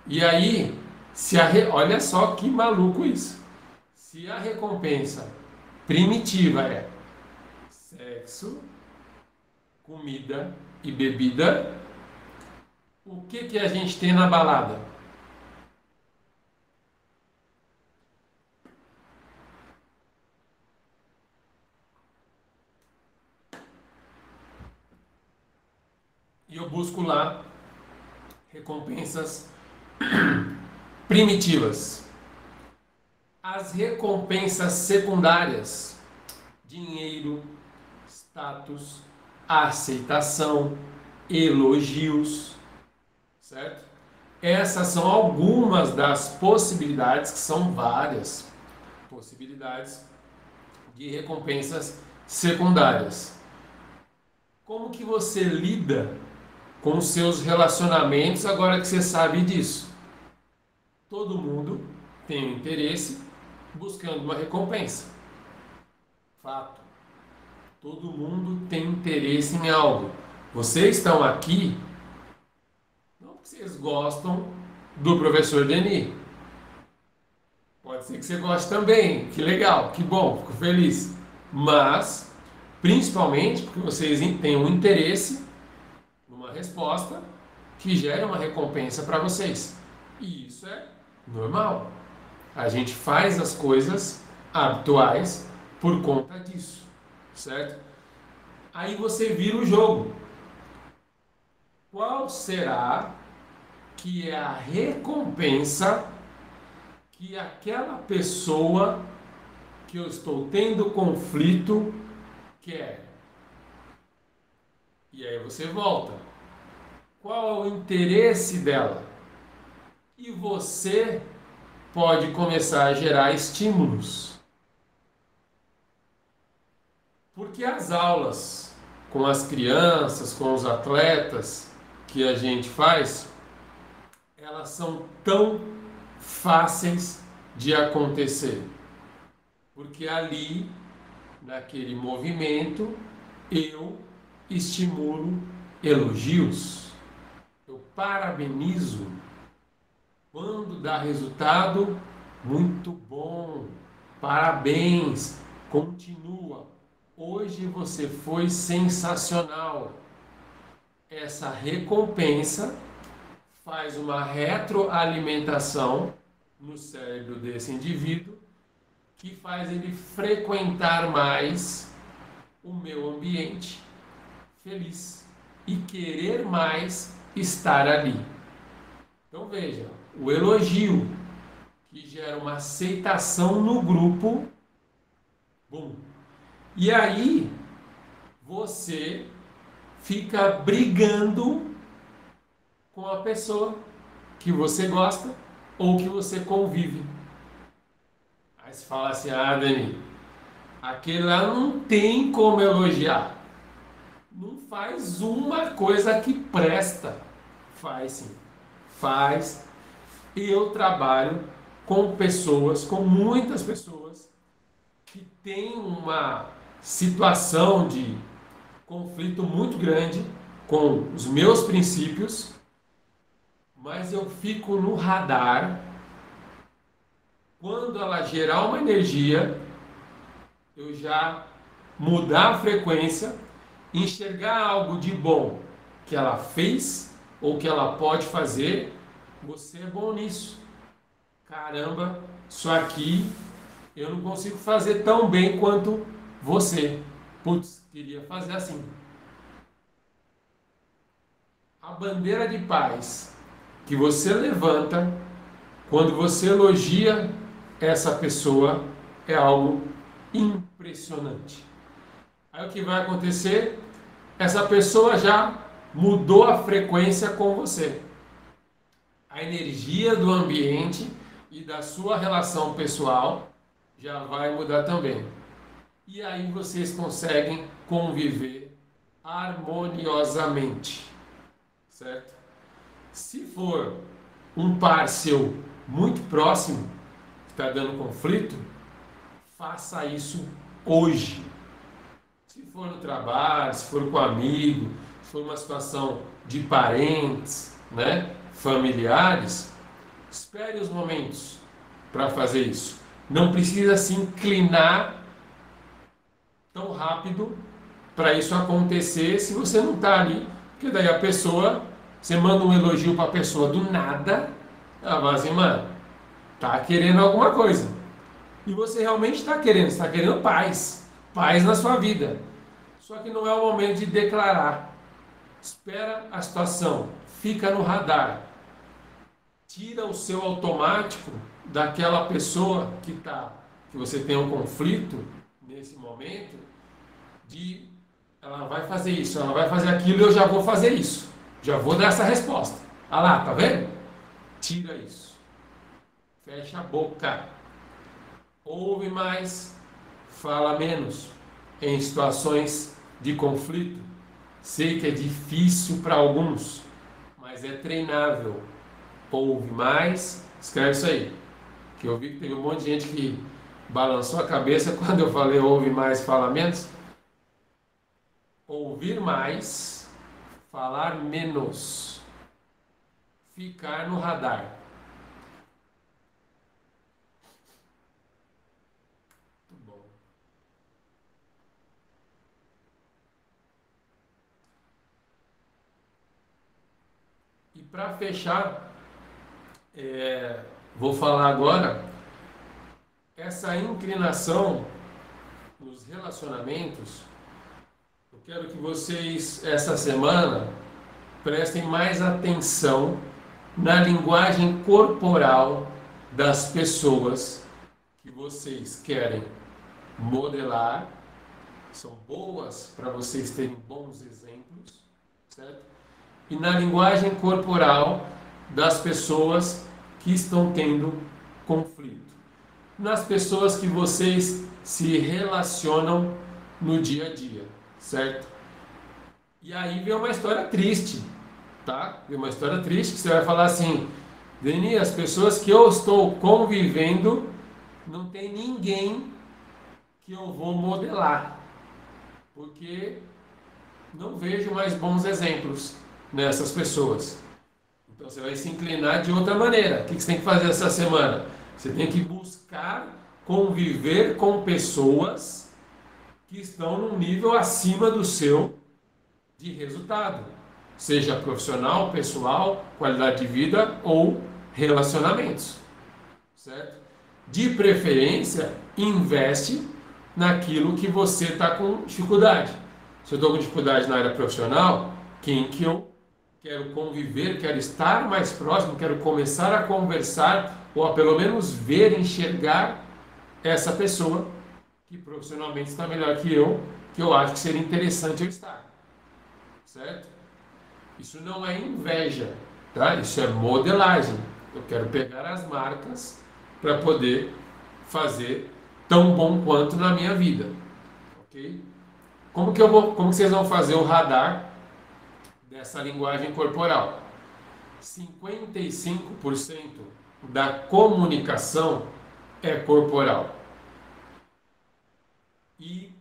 E aí, olha só que maluco isso. Se a recompensa primitiva é sexo, comida e bebida, o que a gente tem na balada? E eu busco lá recompensas primitivas. As recompensas secundárias, dinheiro, status, aceitação, elogios, certo? Essas são algumas das possibilidades, que são várias possibilidades de recompensas secundárias. Como que você lida com os seus relacionamentos agora que você sabe disso? Todo mundo tem um interesse buscando uma recompensa. Fato. Todo mundo tem interesse em algo. Vocês estão aqui não porque vocês gostam do professor Denis. Pode ser que você goste também. Que legal, que bom, fico feliz. Mas, principalmente porque vocês têm um interesse numa resposta que gera uma recompensa para vocês. E isso é normal. A gente faz as coisas habituais por conta disso, certo? Aí você vira o jogo. Qual será que é a recompensa que aquela pessoa que eu estou tendo conflito quer? E aí você volta. Qual é o interesse dela? E você pode começar a gerar estímulos. Porque as aulas com as crianças, com os atletas que a gente faz, elas são tão fáceis de acontecer. Porque ali, naquele movimento, eu estimulo elogios, eu parabenizo. Quando dá resultado, muito bom, parabéns, continua. Hoje você foi sensacional. Essa recompensa faz uma retroalimentação no cérebro desse indivíduo que faz ele frequentar mais o meu ambiente feliz e querer mais estar ali. Então veja, o elogio que gera uma aceitação no grupo, bom, e aí você fica brigando com a pessoa que você gosta ou que você convive. Aí você fala assim, ah, Dani, aquele lá não tem como elogiar. Não faz uma coisa que presta. Faz sim, faz. Eu trabalho com pessoas, com muitas pessoas que têm uma situação de conflito muito grande com os meus princípios, mas eu fico no radar. Quando ela gerar uma energia, eu já mudar a frequência, enxergar algo de bom que ela fez ou que ela pode fazer. Você é bom nisso. Caramba, isso aqui eu não consigo fazer tão bem quanto você. Putz, queria fazer assim. A bandeira de paz que você levanta quando você elogia essa pessoa é algo impressionante. Aí o que vai acontecer? Essa pessoa já mudou a frequência com você. A energia do ambiente e da sua relação pessoal já vai mudar também. E aí vocês conseguem conviver harmoniosamente, certo? Se for um par seu muito próximo, que está dando conflito, faça isso hoje. Se for no trabalho, se for com um amigo, se for uma situação de parentes, né, familiares, espere os momentos para fazer isso. Não precisa se inclinar tão rápido para isso acontecer se você não está ali, porque daí a pessoa, você manda um elogio para a pessoa do nada, ela vai assim, mano, tá querendo alguma coisa. E você realmente está querendo paz, paz na sua vida. Só que não é o momento de declarar. Espera a situação, fica no radar. Tira o seu automático daquela pessoa que você tem um conflito nesse momento, de ela vai fazer isso, ela vai fazer aquilo e eu já vou fazer isso. Já vou dar essa resposta. Ah lá, tá vendo? Tira isso. Fecha a boca. Ouve mais, fala menos. Em situações de conflito, sei que é difícil para alguns, mas é treinável. Ouve mais, escreve isso aí. Que eu vi que teve um monte de gente que balançou a cabeça quando eu falei ouve mais, fala menos. Ouvir mais, falar menos. Ficar no radar. Muito bom. E para fechar, vou falar agora essa inclinação nos relacionamentos. Eu quero que vocês, essa semana, prestem mais atenção na linguagem corporal das pessoas que vocês querem modelar. São boas para vocês terem bons exemplos, certo? E na linguagem corporal das pessoas que estão tendo conflito. Nas pessoas que vocês se relacionam no dia a dia, certo? E aí vem uma história triste, tá? Vem uma história triste que você vai falar assim, Deni, as pessoas que eu estou convivendo, não tem ninguém que eu vou modelar, porque não vejo mais bons exemplos nessas pessoas. Então você vai se inclinar de outra maneira. O que você tem que fazer essa semana? Você tem que buscar conviver com pessoas que estão num nível acima do seu de resultado, seja profissional, pessoal, qualidade de vida ou relacionamentos, certo? De preferência, investe naquilo que você está com dificuldade. Se eu estou com dificuldade na área profissional, quem que eu quero conviver, quero estar mais próximo, quero começar a conversar, ou a pelo menos ver, enxergar essa pessoa que profissionalmente está melhor que eu acho que seria interessante eu estar, certo? Isso não é inveja, tá? Isso é modelagem. Eu quero pegar as marcas para poder fazer tão bom quanto na minha vida, ok? Como que vocês vão fazer o radar dessa linguagem corporal? 55% da comunicação é corporal. E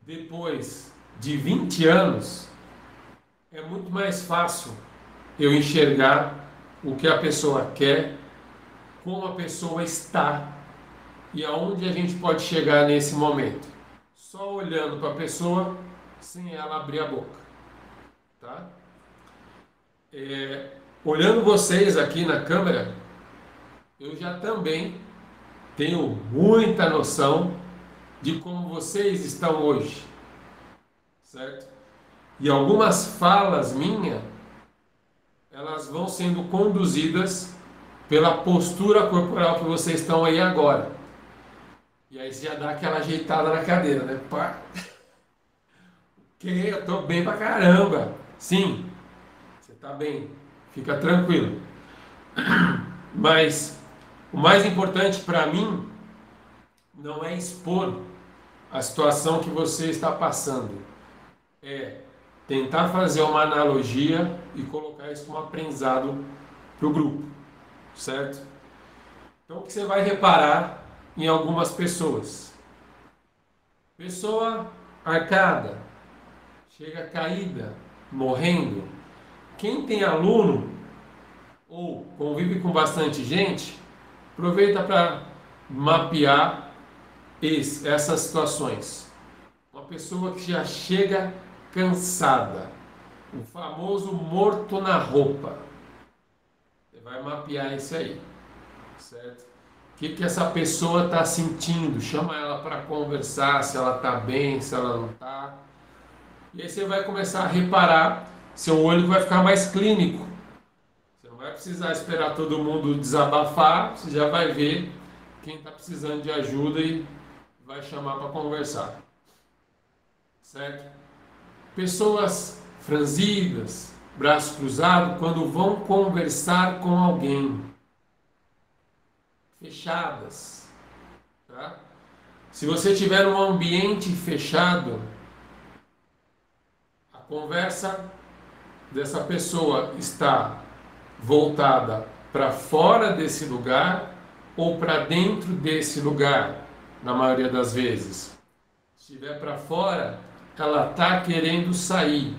depois de 20 anos, é muito mais fácil eu enxergar o que a pessoa quer, como a pessoa está e aonde a gente pode chegar nesse momento. Só olhando para a pessoa sem ela abrir a boca, tá? Olhando vocês aqui na câmera, eu já também tenho muita noção de como vocês estão hoje, certo? E algumas falas minhas, elas vão sendo conduzidas pela postura corporal que vocês estão aí agora. E aí você já dá aquela ajeitada na cadeira, né? Pá. Que eu tô bem pra caramba. Sim, você tá bem. Fica tranquilo. Mas o mais importante para mim não é expor a situação que você está passando. É tentar fazer uma analogia e colocar isso como aprendizado para o grupo, certo? Então o que você vai reparar em algumas pessoas? Pessoa arcada, chega caída, morrendo. Quem tem aluno ou convive com bastante gente, aproveita para mapear essas situações. Uma pessoa que já chega cansada, o famoso morto na roupa. Você vai mapear isso aí, certo? O que essa pessoa está sentindo? Chama ela para conversar, se ela está bem, se ela não está. E aí você vai começar a reparar, seu olho vai ficar mais clínico. Você não vai precisar esperar todo mundo desabafar, você já vai ver quem está precisando de ajuda e vai chamar para conversar, certo? Pessoas franzidas, braços cruzados, quando vão conversar com alguém. Fechadas, tá? Se você tiver um ambiente fechado, a conversa dessa pessoa está voltada para fora desse lugar ou para dentro desse lugar, na maioria das vezes. Se estiver para fora, ela está querendo sair.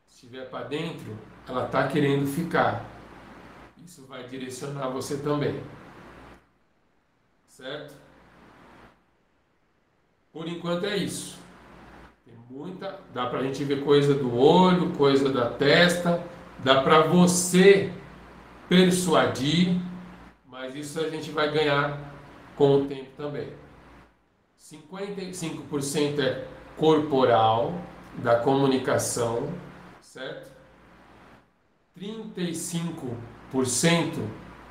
Se estiver para dentro, ela está querendo ficar. Isso vai direcionar você também. Certo? Por enquanto é isso. Tem muita, dá pra gente ver coisa do olho, coisa da testa, dá pra você persuadir, mas isso a gente vai ganhar com o tempo também. 55% é corporal, da comunicação, certo? 35%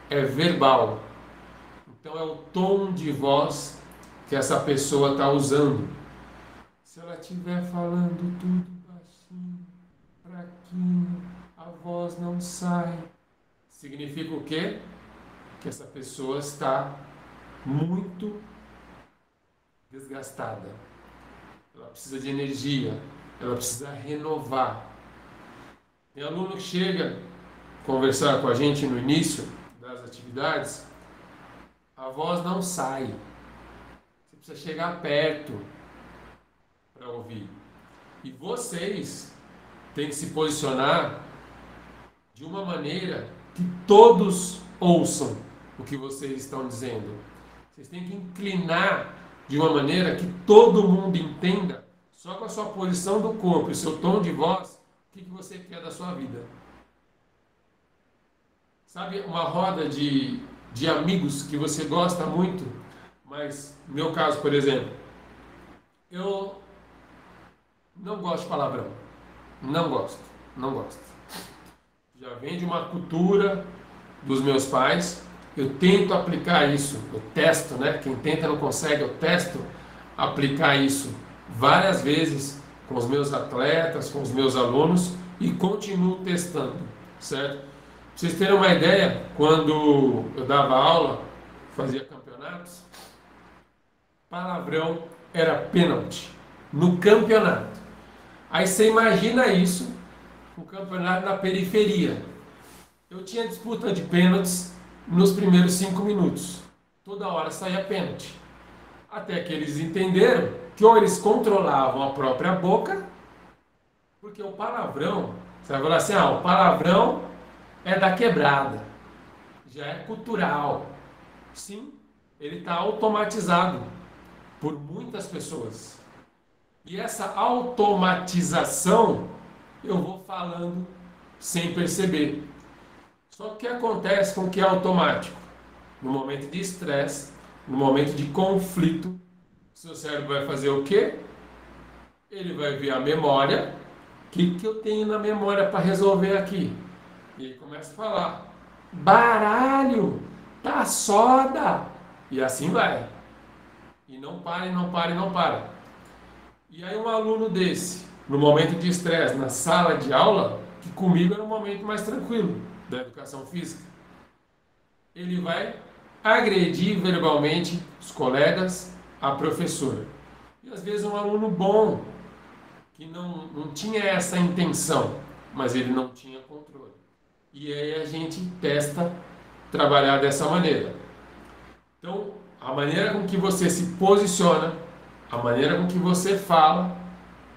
é verbal. Então é o tom de voz que essa pessoa está usando. Se ela estiver falando tudo baixinho, fraquinho, a voz não sai. Significa o quê? Que essa pessoa está muito desgastada. Ela precisa de energia, ela precisa renovar. Tem aluno que chega a conversar com a gente no início das atividades, a voz não sai. Você precisa chegar perto para ouvir. E vocês têm que se posicionar de uma maneira que todos ouçam o que vocês estão dizendo. Vocês têm que inclinar de uma maneira que todo mundo entenda, só com a sua posição do corpo e seu tom de voz, o que você quer da sua vida. Sabe uma roda de de amigos que você gosta muito, mas no meu caso, por exemplo, eu não gosto de palavrão. Não gosto, não gosto. Já vem de uma cultura dos meus pais. Eu tento aplicar isso, eu testo, né? Quem tenta não consegue, eu testo aplicar isso várias vezes com os meus atletas, com os meus alunos e continuo testando, certo? Pra vocês terem uma ideia, quando eu dava aula, fazia campeonatos, palavrão era pênalti no campeonato. Aí você imagina isso, um campeonato na periferia. Eu tinha disputa de pênaltis nos primeiros 5 minutos. Toda hora saía pênalti. Até que eles entenderam que ou eles controlavam a própria boca, porque o palavrão, você vai falar assim, o palavrão é da quebrada, já é cultural. Sim, ele está automatizado por muitas pessoas. E essa automatização eu vou falando sem perceber. Só que o que acontece com o que é automático? No momento de estresse, no momento de conflito, seu cérebro vai fazer o quê? Ele vai ver a memória. O que eu tenho na memória para resolver aqui? E ele começa a falar: baralho, tá soda. E assim vai. E não para, e não para, e não para. E aí um aluno desse, no momento de estresse, na sala de aula, que comigo era um momento mais tranquilo da educação física, ele vai agredir verbalmente os colegas, a professora. E às vezes um aluno bom, que não tinha essa intenção, mas ele não tinha controle. E aí a gente testa trabalhar dessa maneira. Então, a maneira com que você se posiciona, a maneira com que você fala,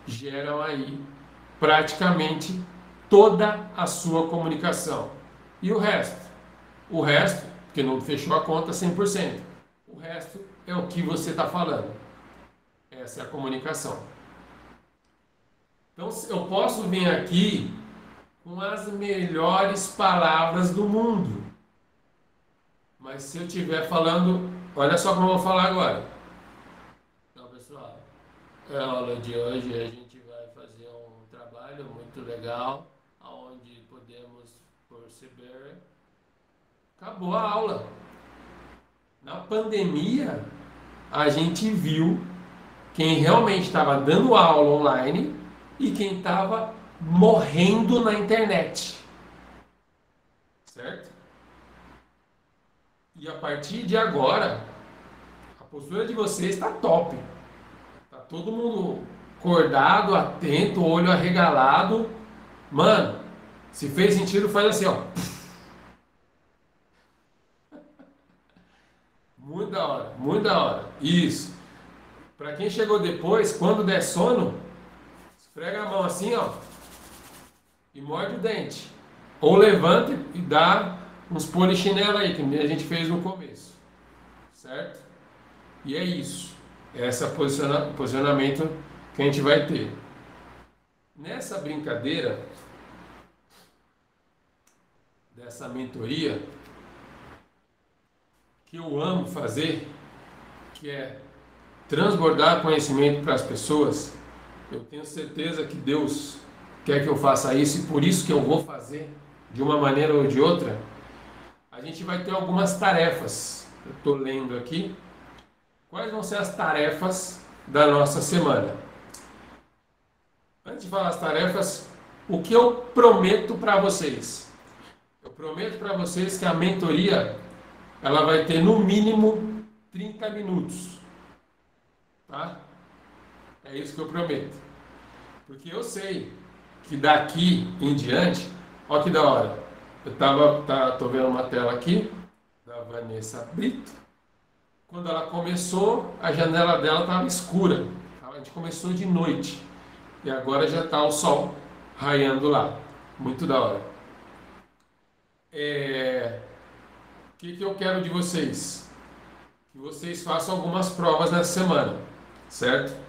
geram aí praticamente toda a sua comunicação. E o resto? O resto, porque não fechou a conta 100%, o resto é o que você está falando. Essa é a comunicação. Então, eu posso vir aqui com as melhores palavras do mundo, mas se eu estiver falando, olha só como eu vou falar agora. Então, pessoal, a aula de hoje a gente vai fazer um trabalho muito legal, onde podemos perceber. Acabou a aula. Na pandemia, a gente viu quem realmente estava dando aula online e quem estava morrendo na internet. Certo? E a partir de agora, a postura de vocês está top. Tá todo mundo acordado, atento, olho arregalado. Mano, se fez sentido, faz assim, ó. Muito da hora, muito da hora. Isso. Para quem chegou depois, quando der sono, esfrega a mão assim, ó, e morde o dente. Ou levanta e dá uns polichinelo aí, que a gente fez no começo. Certo? E é isso. Esse é o posicionamento que a gente vai ter. Nessa brincadeira, dessa mentoria, que eu amo fazer, que é transbordar conhecimento para as pessoas, eu tenho certeza que Deus quer que eu faça isso e por isso que eu vou fazer de uma maneira ou de outra. A gente vai ter algumas tarefas. Eu estou lendo aqui. Quais vão ser as tarefas da nossa semana? Antes de falar as tarefas, o que eu prometo para vocês? Eu prometo para vocês que a mentoria ela vai ter no mínimo 30 minutos. Tá? É isso que eu prometo. Porque eu sei que daqui em diante, olha que da hora. Eu tô vendo uma tela aqui da Vanessa Brito. Quando ela começou, a janela dela estava escura. A gente começou de noite. E agora já está o sol raiando lá. Muito da hora. O que eu quero de vocês? Que vocês façam algumas provas nessa semana. Certo?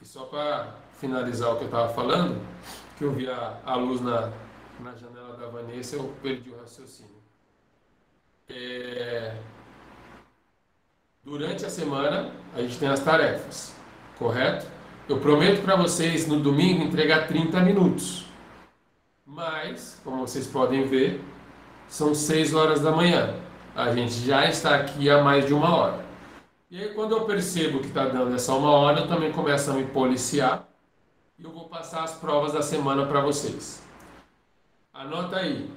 E só para finalizar o que eu estava falando, que eu vi a luz na janela da Vanessa, eu perdi o raciocínio. é, durante a semana a gente tem as tarefas, correto? Eu prometo para vocês no domingo entregar 30 minutos, mas, como vocês podem ver, são 6 horas da manhã. A gente já está aqui há mais de 1 hora. E aí, quando eu percebo que está dando essa 1 hora, eu também começo a me policiar e eu vou passar as provas da semana para vocês. Anota aí.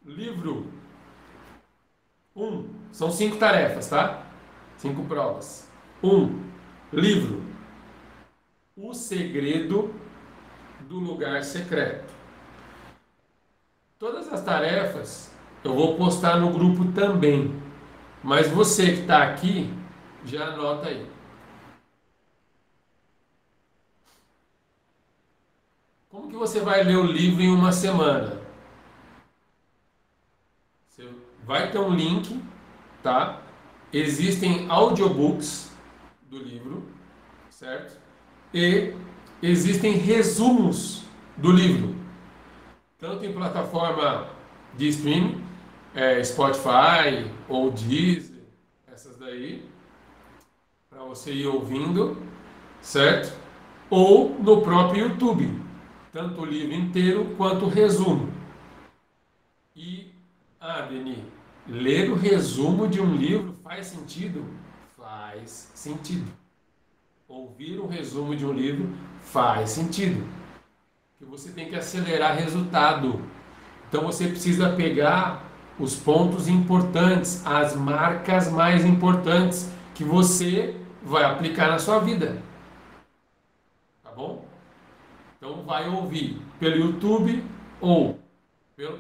Livro 1. São 5 tarefas, tá? 5 provas. 1. Livro O Segredo do Lugar Secreto. Todas as tarefas eu vou postar no grupo também. Mas você que está aqui, já anota aí. Como que você vai ler o livro em uma semana? Você vai ter um link, tá? Existem audiobooks do livro, certo? E existem resumos do livro, tanto em plataforma de streaming, Spotify ou Deezer, essas daí, para você ir ouvindo, certo? Ou no próprio YouTube, tanto o livro inteiro quanto o resumo. E, Deni, ler o resumo de um livro faz sentido? Faz sentido. Ouvir um resumo de um livro faz sentido. Porque você tem que acelerar resultado. Então você precisa pegar os pontos importantes, as marcas mais importantes que você vai aplicar na sua vida. Tá bom? Então vai ouvir pelo YouTube ou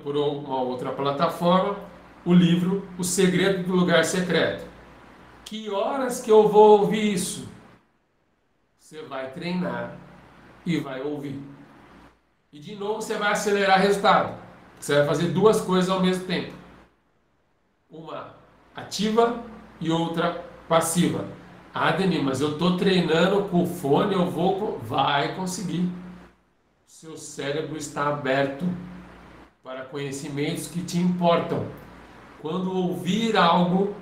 por uma outra plataforma o livro O Segredo do Lugar Secreto. Que horas que eu vou ouvir isso? Você vai treinar e vai ouvir. E de novo você vai acelerar resultado. Você vai fazer 2 coisas ao mesmo tempo. Uma ativa e outra passiva. Deni, mas eu estou treinando com o fone, eu vou... Vai conseguir. Seu cérebro está aberto para conhecimentos que te importam. Quando ouvir algo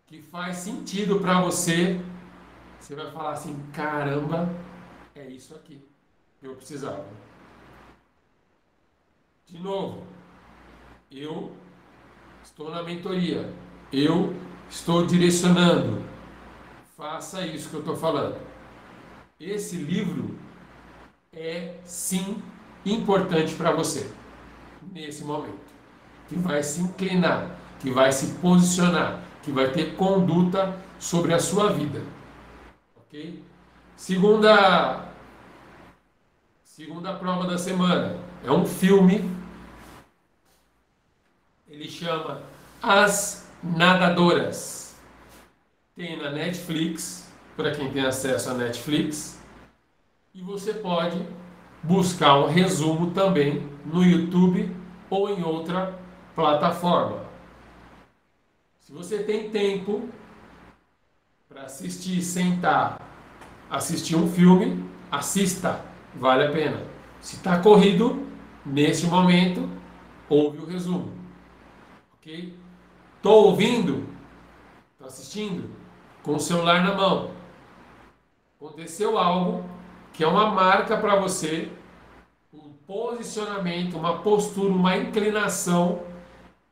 que faz sentido para você, você vai falar assim, caramba, é isso aqui que eu precisava. De novo, eu estou na mentoria, eu estou direcionando, faça isso que eu estou falando. Esse livro é sim importante para você, nesse momento, que vai se inclinar, que vai se posicionar, que vai ter conduta sobre a sua vida. Ok? Segunda prova da semana é um filme. Ele chama As Nadadoras. Tem na Netflix, para quem tem acesso à Netflix. E você pode buscar um resumo também no YouTube ou em outra plataforma. Se você tem tempo para assistir, sentar, assistir um filme, assista, vale a pena. Se está corrido, neste momento, ouve o resumo. Ok? Estou ouvindo? Estou assistindo? Com o celular na mão. Aconteceu algo que é uma marca para você, um posicionamento, uma postura, uma inclinação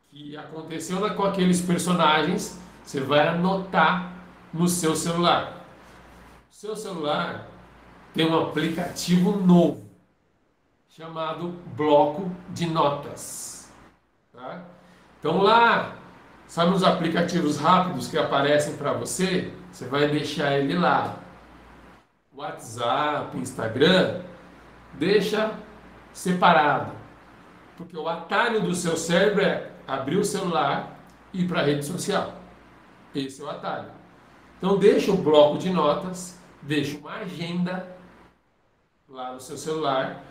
que aconteceu com aqueles personagens, você vai anotar no seu celular. O seu celular tem um aplicativo novo chamado Bloco de Notas. Tá? Então lá, sabe os aplicativos rápidos que aparecem para você? Você vai deixar ele lá. WhatsApp, Instagram, deixa separado. Porque o atalho do seu cérebro é abrir o celular e ir para a rede social. Esse é o atalho. Então deixa o bloco de notas, deixa uma agenda lá no seu celular,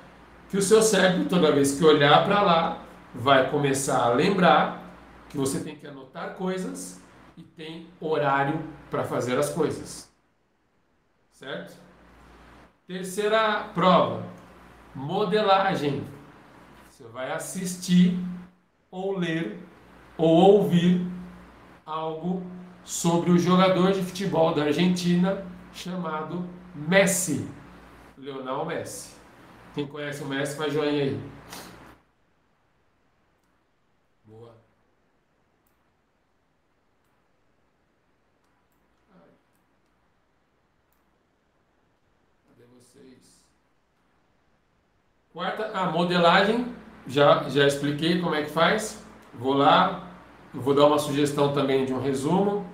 que o seu cérebro, toda vez que olhar para lá, vai começar a lembrar que você tem que anotar coisas e tem horário para fazer as coisas. Certo? Terceira prova, modelagem. Você vai assistir ou ler ou ouvir algo sobre o jogador de futebol da Argentina chamado Messi, Lionel Messi. Quem conhece o Messi, faz joinha aí. Boa. Cadê vocês? Quarta, a modelagem. Já expliquei como é que faz. Vou lá, vou dar uma sugestão também de um resumo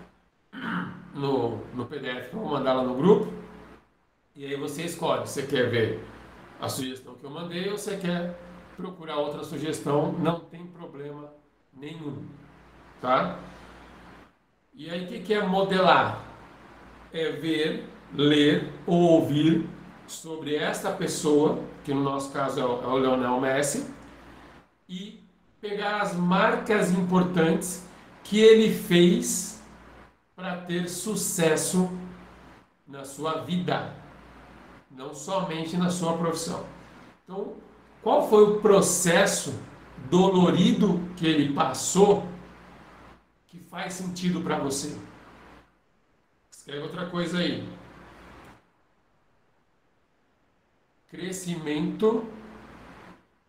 no PDF que eu vou mandar lá no grupo. E aí você escolhe se você quer ver a sugestão que eu mandei ou você quer procurar outra sugestão, não tem problema nenhum, tá? E aí o que é modelar? É ver, ler ou ouvir sobre esta pessoa, que no nosso caso é o Lionel Messi, e pegar as marcas importantes que ele fez para ter sucesso na sua vida, não somente na sua profissão. Então, qual foi o processo dolorido que ele passou que faz sentido para você? Escreve outra coisa aí. Crescimento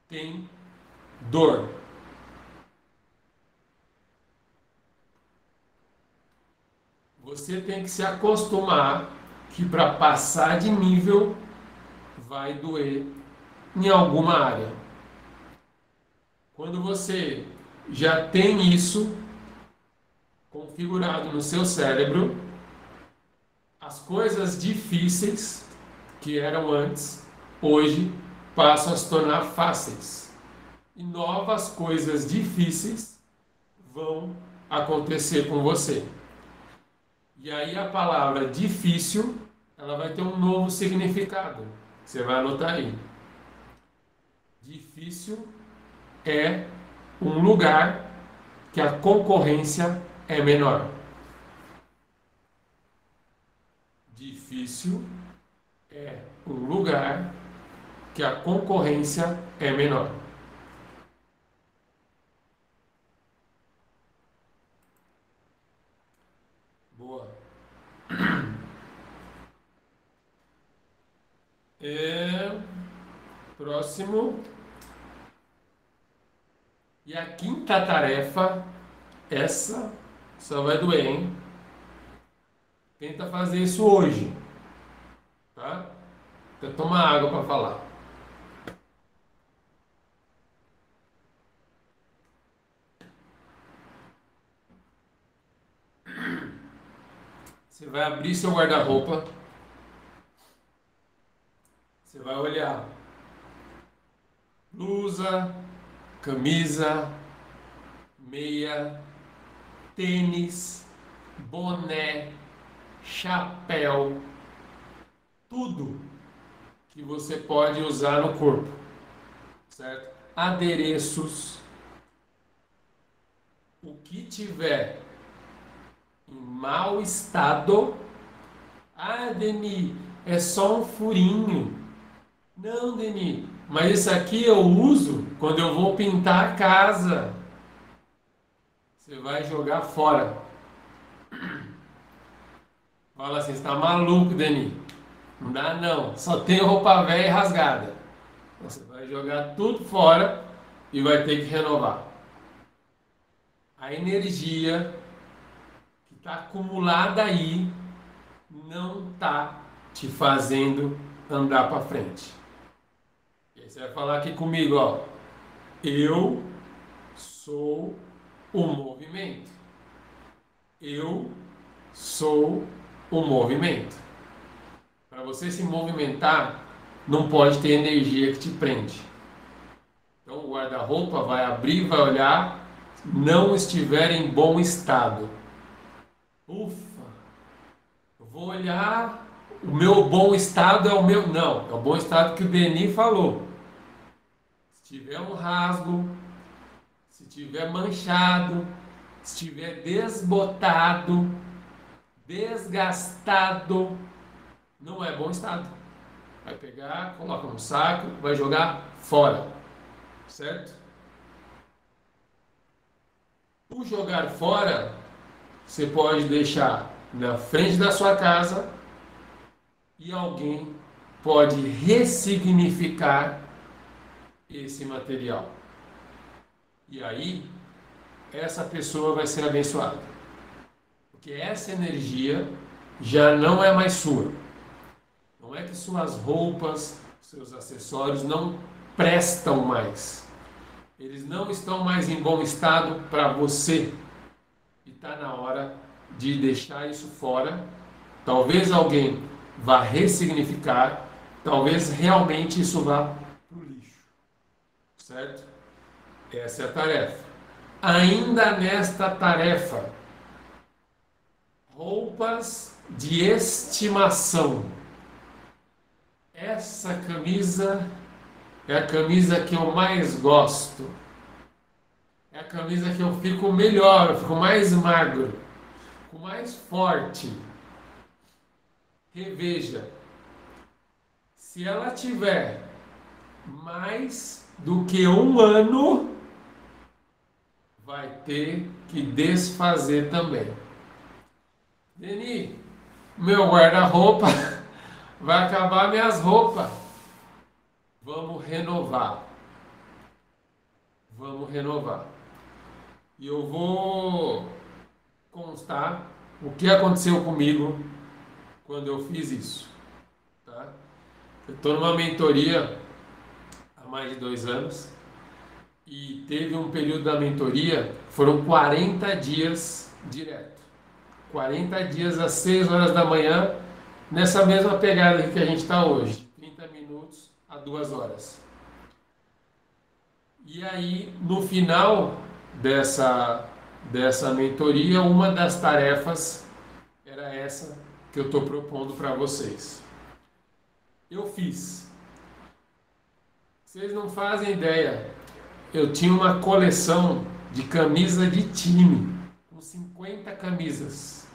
tem dor. Você tem que se acostumar que para passar de nível vai doer em alguma área. Quando você já tem isso configurado no seu cérebro, as coisas difíceis que eram antes, hoje passam a se tornar fáceis. E novas coisas difíceis vão acontecer com você. E aí a palavra difícil, ela vai ter um novo significado. Você vai anotar aí. Difícil é um lugar que a concorrência é menor. Difícil é um lugar que a concorrência é menor. Boa. Próximo. E a quinta tarefa, essa só vai doer, hein? Tenta fazer isso hoje, tá? Tenta tomar água para falar. Você vai abrir seu guarda-roupa. Você vai olhar blusa, camisa, meia, tênis, boné, chapéu, tudo que você pode usar no corpo, certo? Adereços, o que tiver em mau estado. Ah, Deni, é só um furinho. Não, Deni, mas isso aqui eu uso quando eu vou pintar a casa. Você vai jogar fora. Fala assim, você está maluco, Deni. Não dá não, só tem roupa velha e rasgada. Você vai jogar tudo fora e vai ter que renovar. A energia que está acumulada aí não está te fazendo andar para frente. E aí você vai falar aqui comigo, ó. Eu sou o movimento. Eu sou o movimento. Para você se movimentar, não pode ter energia que te prende. Então o guarda-roupa vai abrir, vai olhar, não estiver em bom estado. Ufa, eu vou olhar, o meu bom estado é o meu... Não, é o bom estado que o Deni falou. Se tiver um rasgo, se tiver manchado, se tiver desbotado, desgastado, não é bom estado. Vai pegar, coloca no saco, vai jogar fora. Certo? O jogar fora, você pode deixar na frente da sua casa e alguém pode ressignificar esse material. E aí, essa pessoa vai ser abençoada. Porque essa energia já não é mais sua. Não é que suas roupas, seus acessórios não prestam mais. Eles não estão mais em bom estado para você. E está na hora de deixar isso fora. Talvez alguém vá ressignificar, talvez realmente isso vá para o lixo. Certo? Essa é a tarefa. Ainda nesta tarefa, roupas de estimação. Essa camisa é a camisa que eu mais gosto. É a camisa que eu fico melhor, eu fico mais magro, fico mais forte. Reveja. Se ela tiver mais do que um ano, vai ter que desfazer também. Deni, meu guarda-roupa vai acabar minhas roupas. Vamos renovar. Vamos renovar. E eu vou constar o que aconteceu comigo quando eu fiz isso. Tá? Eu estou numa mentoria há mais de 2 anos e teve um período da mentoria, foram 40 dias direto. 40 dias às 6 horas da manhã, nessa mesma pegada que a gente está hoje, 30 minutos a 2 horas. E aí, no final dessa mentoria, uma das tarefas era essa que eu estou propondo para vocês. Eu fiz. Vocês não fazem ideia. Eu tinha uma coleção de camisa de time, com 50 camisas,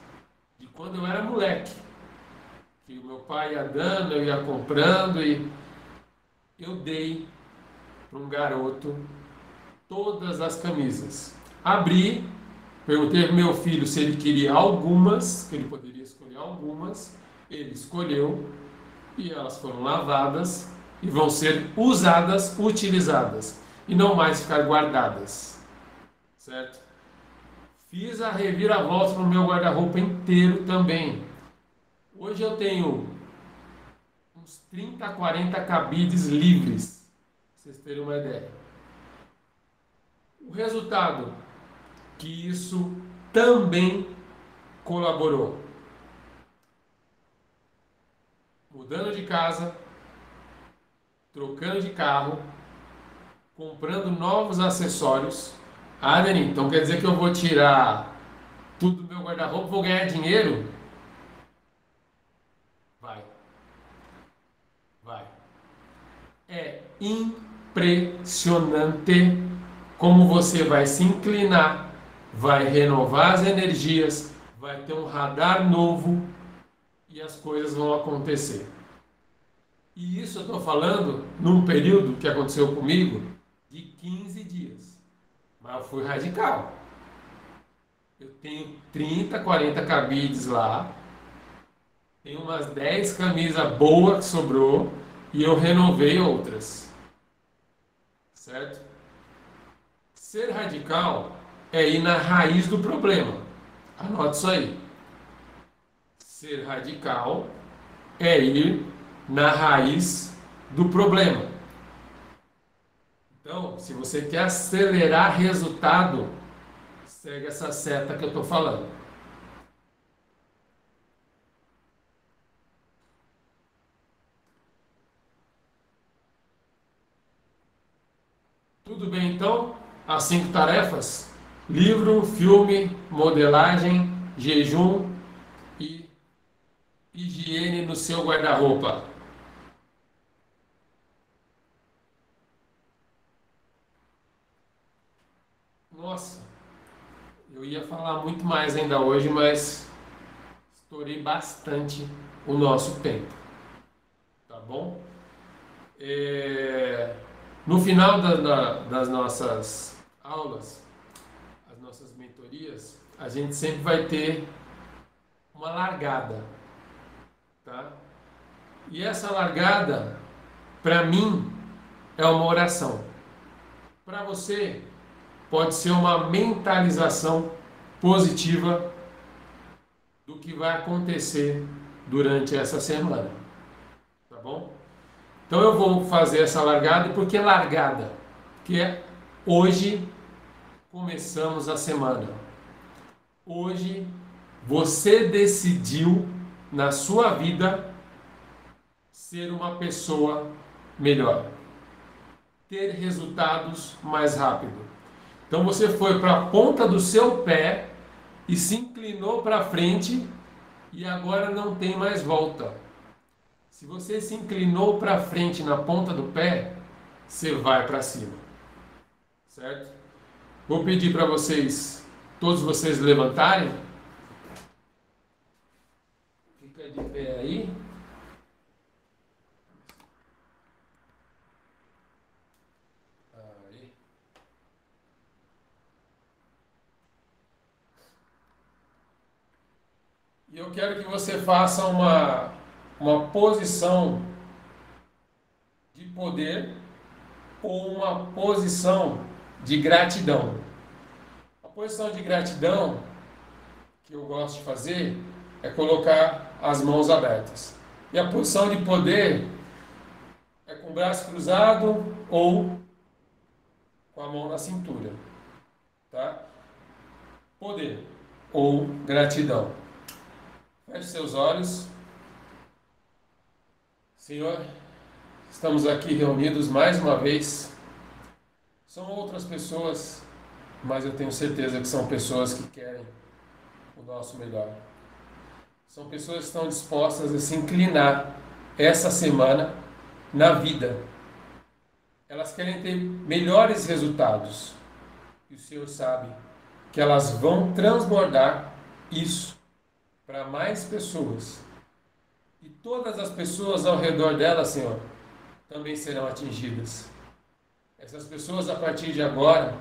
de quando eu era moleque. Que o meu pai ia dando, eu ia comprando e eu dei para um garoto todas as camisas. Abri, perguntei para meu filho se ele queria algumas, que ele poderia escolher algumas. Ele escolheu e elas foram lavadas e vão ser usadas, utilizadas e não mais ficar guardadas. Certo? Fiz a reviravolta no meu guarda-roupa inteiro também. Hoje eu tenho uns 30, 40 cabides livres, pra vocês terem uma ideia. O resultado, que isso também colaborou. Mudando de casa, trocando de carro, comprando novos acessórios. Ah, Dani, então quer dizer que eu vou tirar tudo do meu guarda-roupa, vou ganhar dinheiro? Vai. Vai. É impressionante como você vai se inclinar, vai renovar as energias, vai ter um radar novo e as coisas vão acontecer. E isso eu estou falando num período que aconteceu comigo de 15 dias. Mas eu fui radical. Eu tenho 30, 40 cabides lá, tem umas 10 camisas boas que sobrou e eu renovei outras. Certo? Ser radical é ir na raiz do problema. Anote isso aí. Ser radical é ir na raiz do problema. Então, se você quer acelerar resultado, segue essa seta que eu estou falando. Tudo bem, então? As 5 tarefas? Livro, filme, modelagem, jejum e higiene no seu guarda-roupa. Nossa, eu ia falar muito mais ainda hoje, mas estourei bastante o nosso tempo. Tá bom? No final das nossas aulas, as nossas mentorias, mentorias, a gente sempre vai ter uma largada, tá? E essa largada, para mim, é uma oração. Para você, pode ser uma mentalização positiva do que vai acontecer durante essa semana, tá bom? Então eu vou fazer essa largada, e por que largada? Porque hoje começamos a semana. Hoje você decidiu na sua vida ser uma pessoa melhor, ter resultados mais rápido. Então você foi para a ponta do seu pé e se inclinou para frente e agora não tem mais volta. Se você se inclinou para frente na ponta do pé, você vai para cima. Certo? Vou pedir para vocês, todos vocês levantarem. Fica de pé aí. Aí. E eu quero que você faça uma posição de poder ou uma posição de gratidão. A posição de gratidão que eu gosto de fazer é colocar as mãos abertas. E a posição de poder é com o braço cruzado ou com a mão na cintura. Tá? Poder ou gratidão. Feche seus olhos. Senhor, estamos aqui reunidos mais uma vez. São outras pessoas, mas eu tenho certeza que são pessoas que querem o nosso melhor. São pessoas que estão dispostas a se inclinar essa semana na vida. Elas querem ter melhores resultados. E o Senhor sabe que elas vão transbordar isso para mais pessoas. E todas as pessoas ao redor delas, Senhor, também serão atingidas. Essas pessoas, a partir de agora,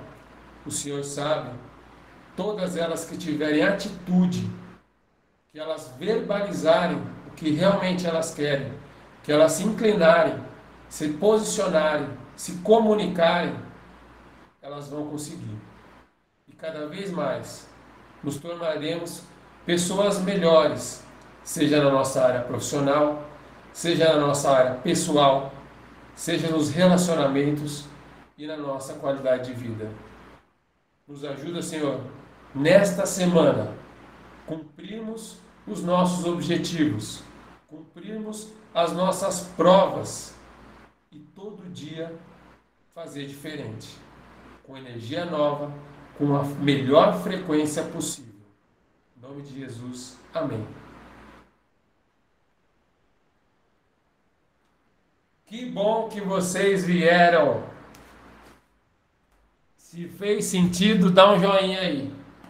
o Senhor sabe, todas elas que tiverem atitude, que elas verbalizarem o que realmente elas querem, que elas se inclinarem, se posicionarem, se comunicarem, elas vão conseguir. E cada vez mais nos tornaremos pessoas melhores, seja na nossa área profissional, seja na nossa área pessoal, seja nos relacionamentos e na nossa qualidade de vida. Nos ajuda, Senhor, nesta semana, cumprirmos os nossos objetivos, cumprirmos as nossas provas e todo dia fazer diferente, com energia nova, com a melhor frequência possível. Em nome de Jesus, amém. Que bom que vocês vieram. Se fez sentido, dá um joinha aí.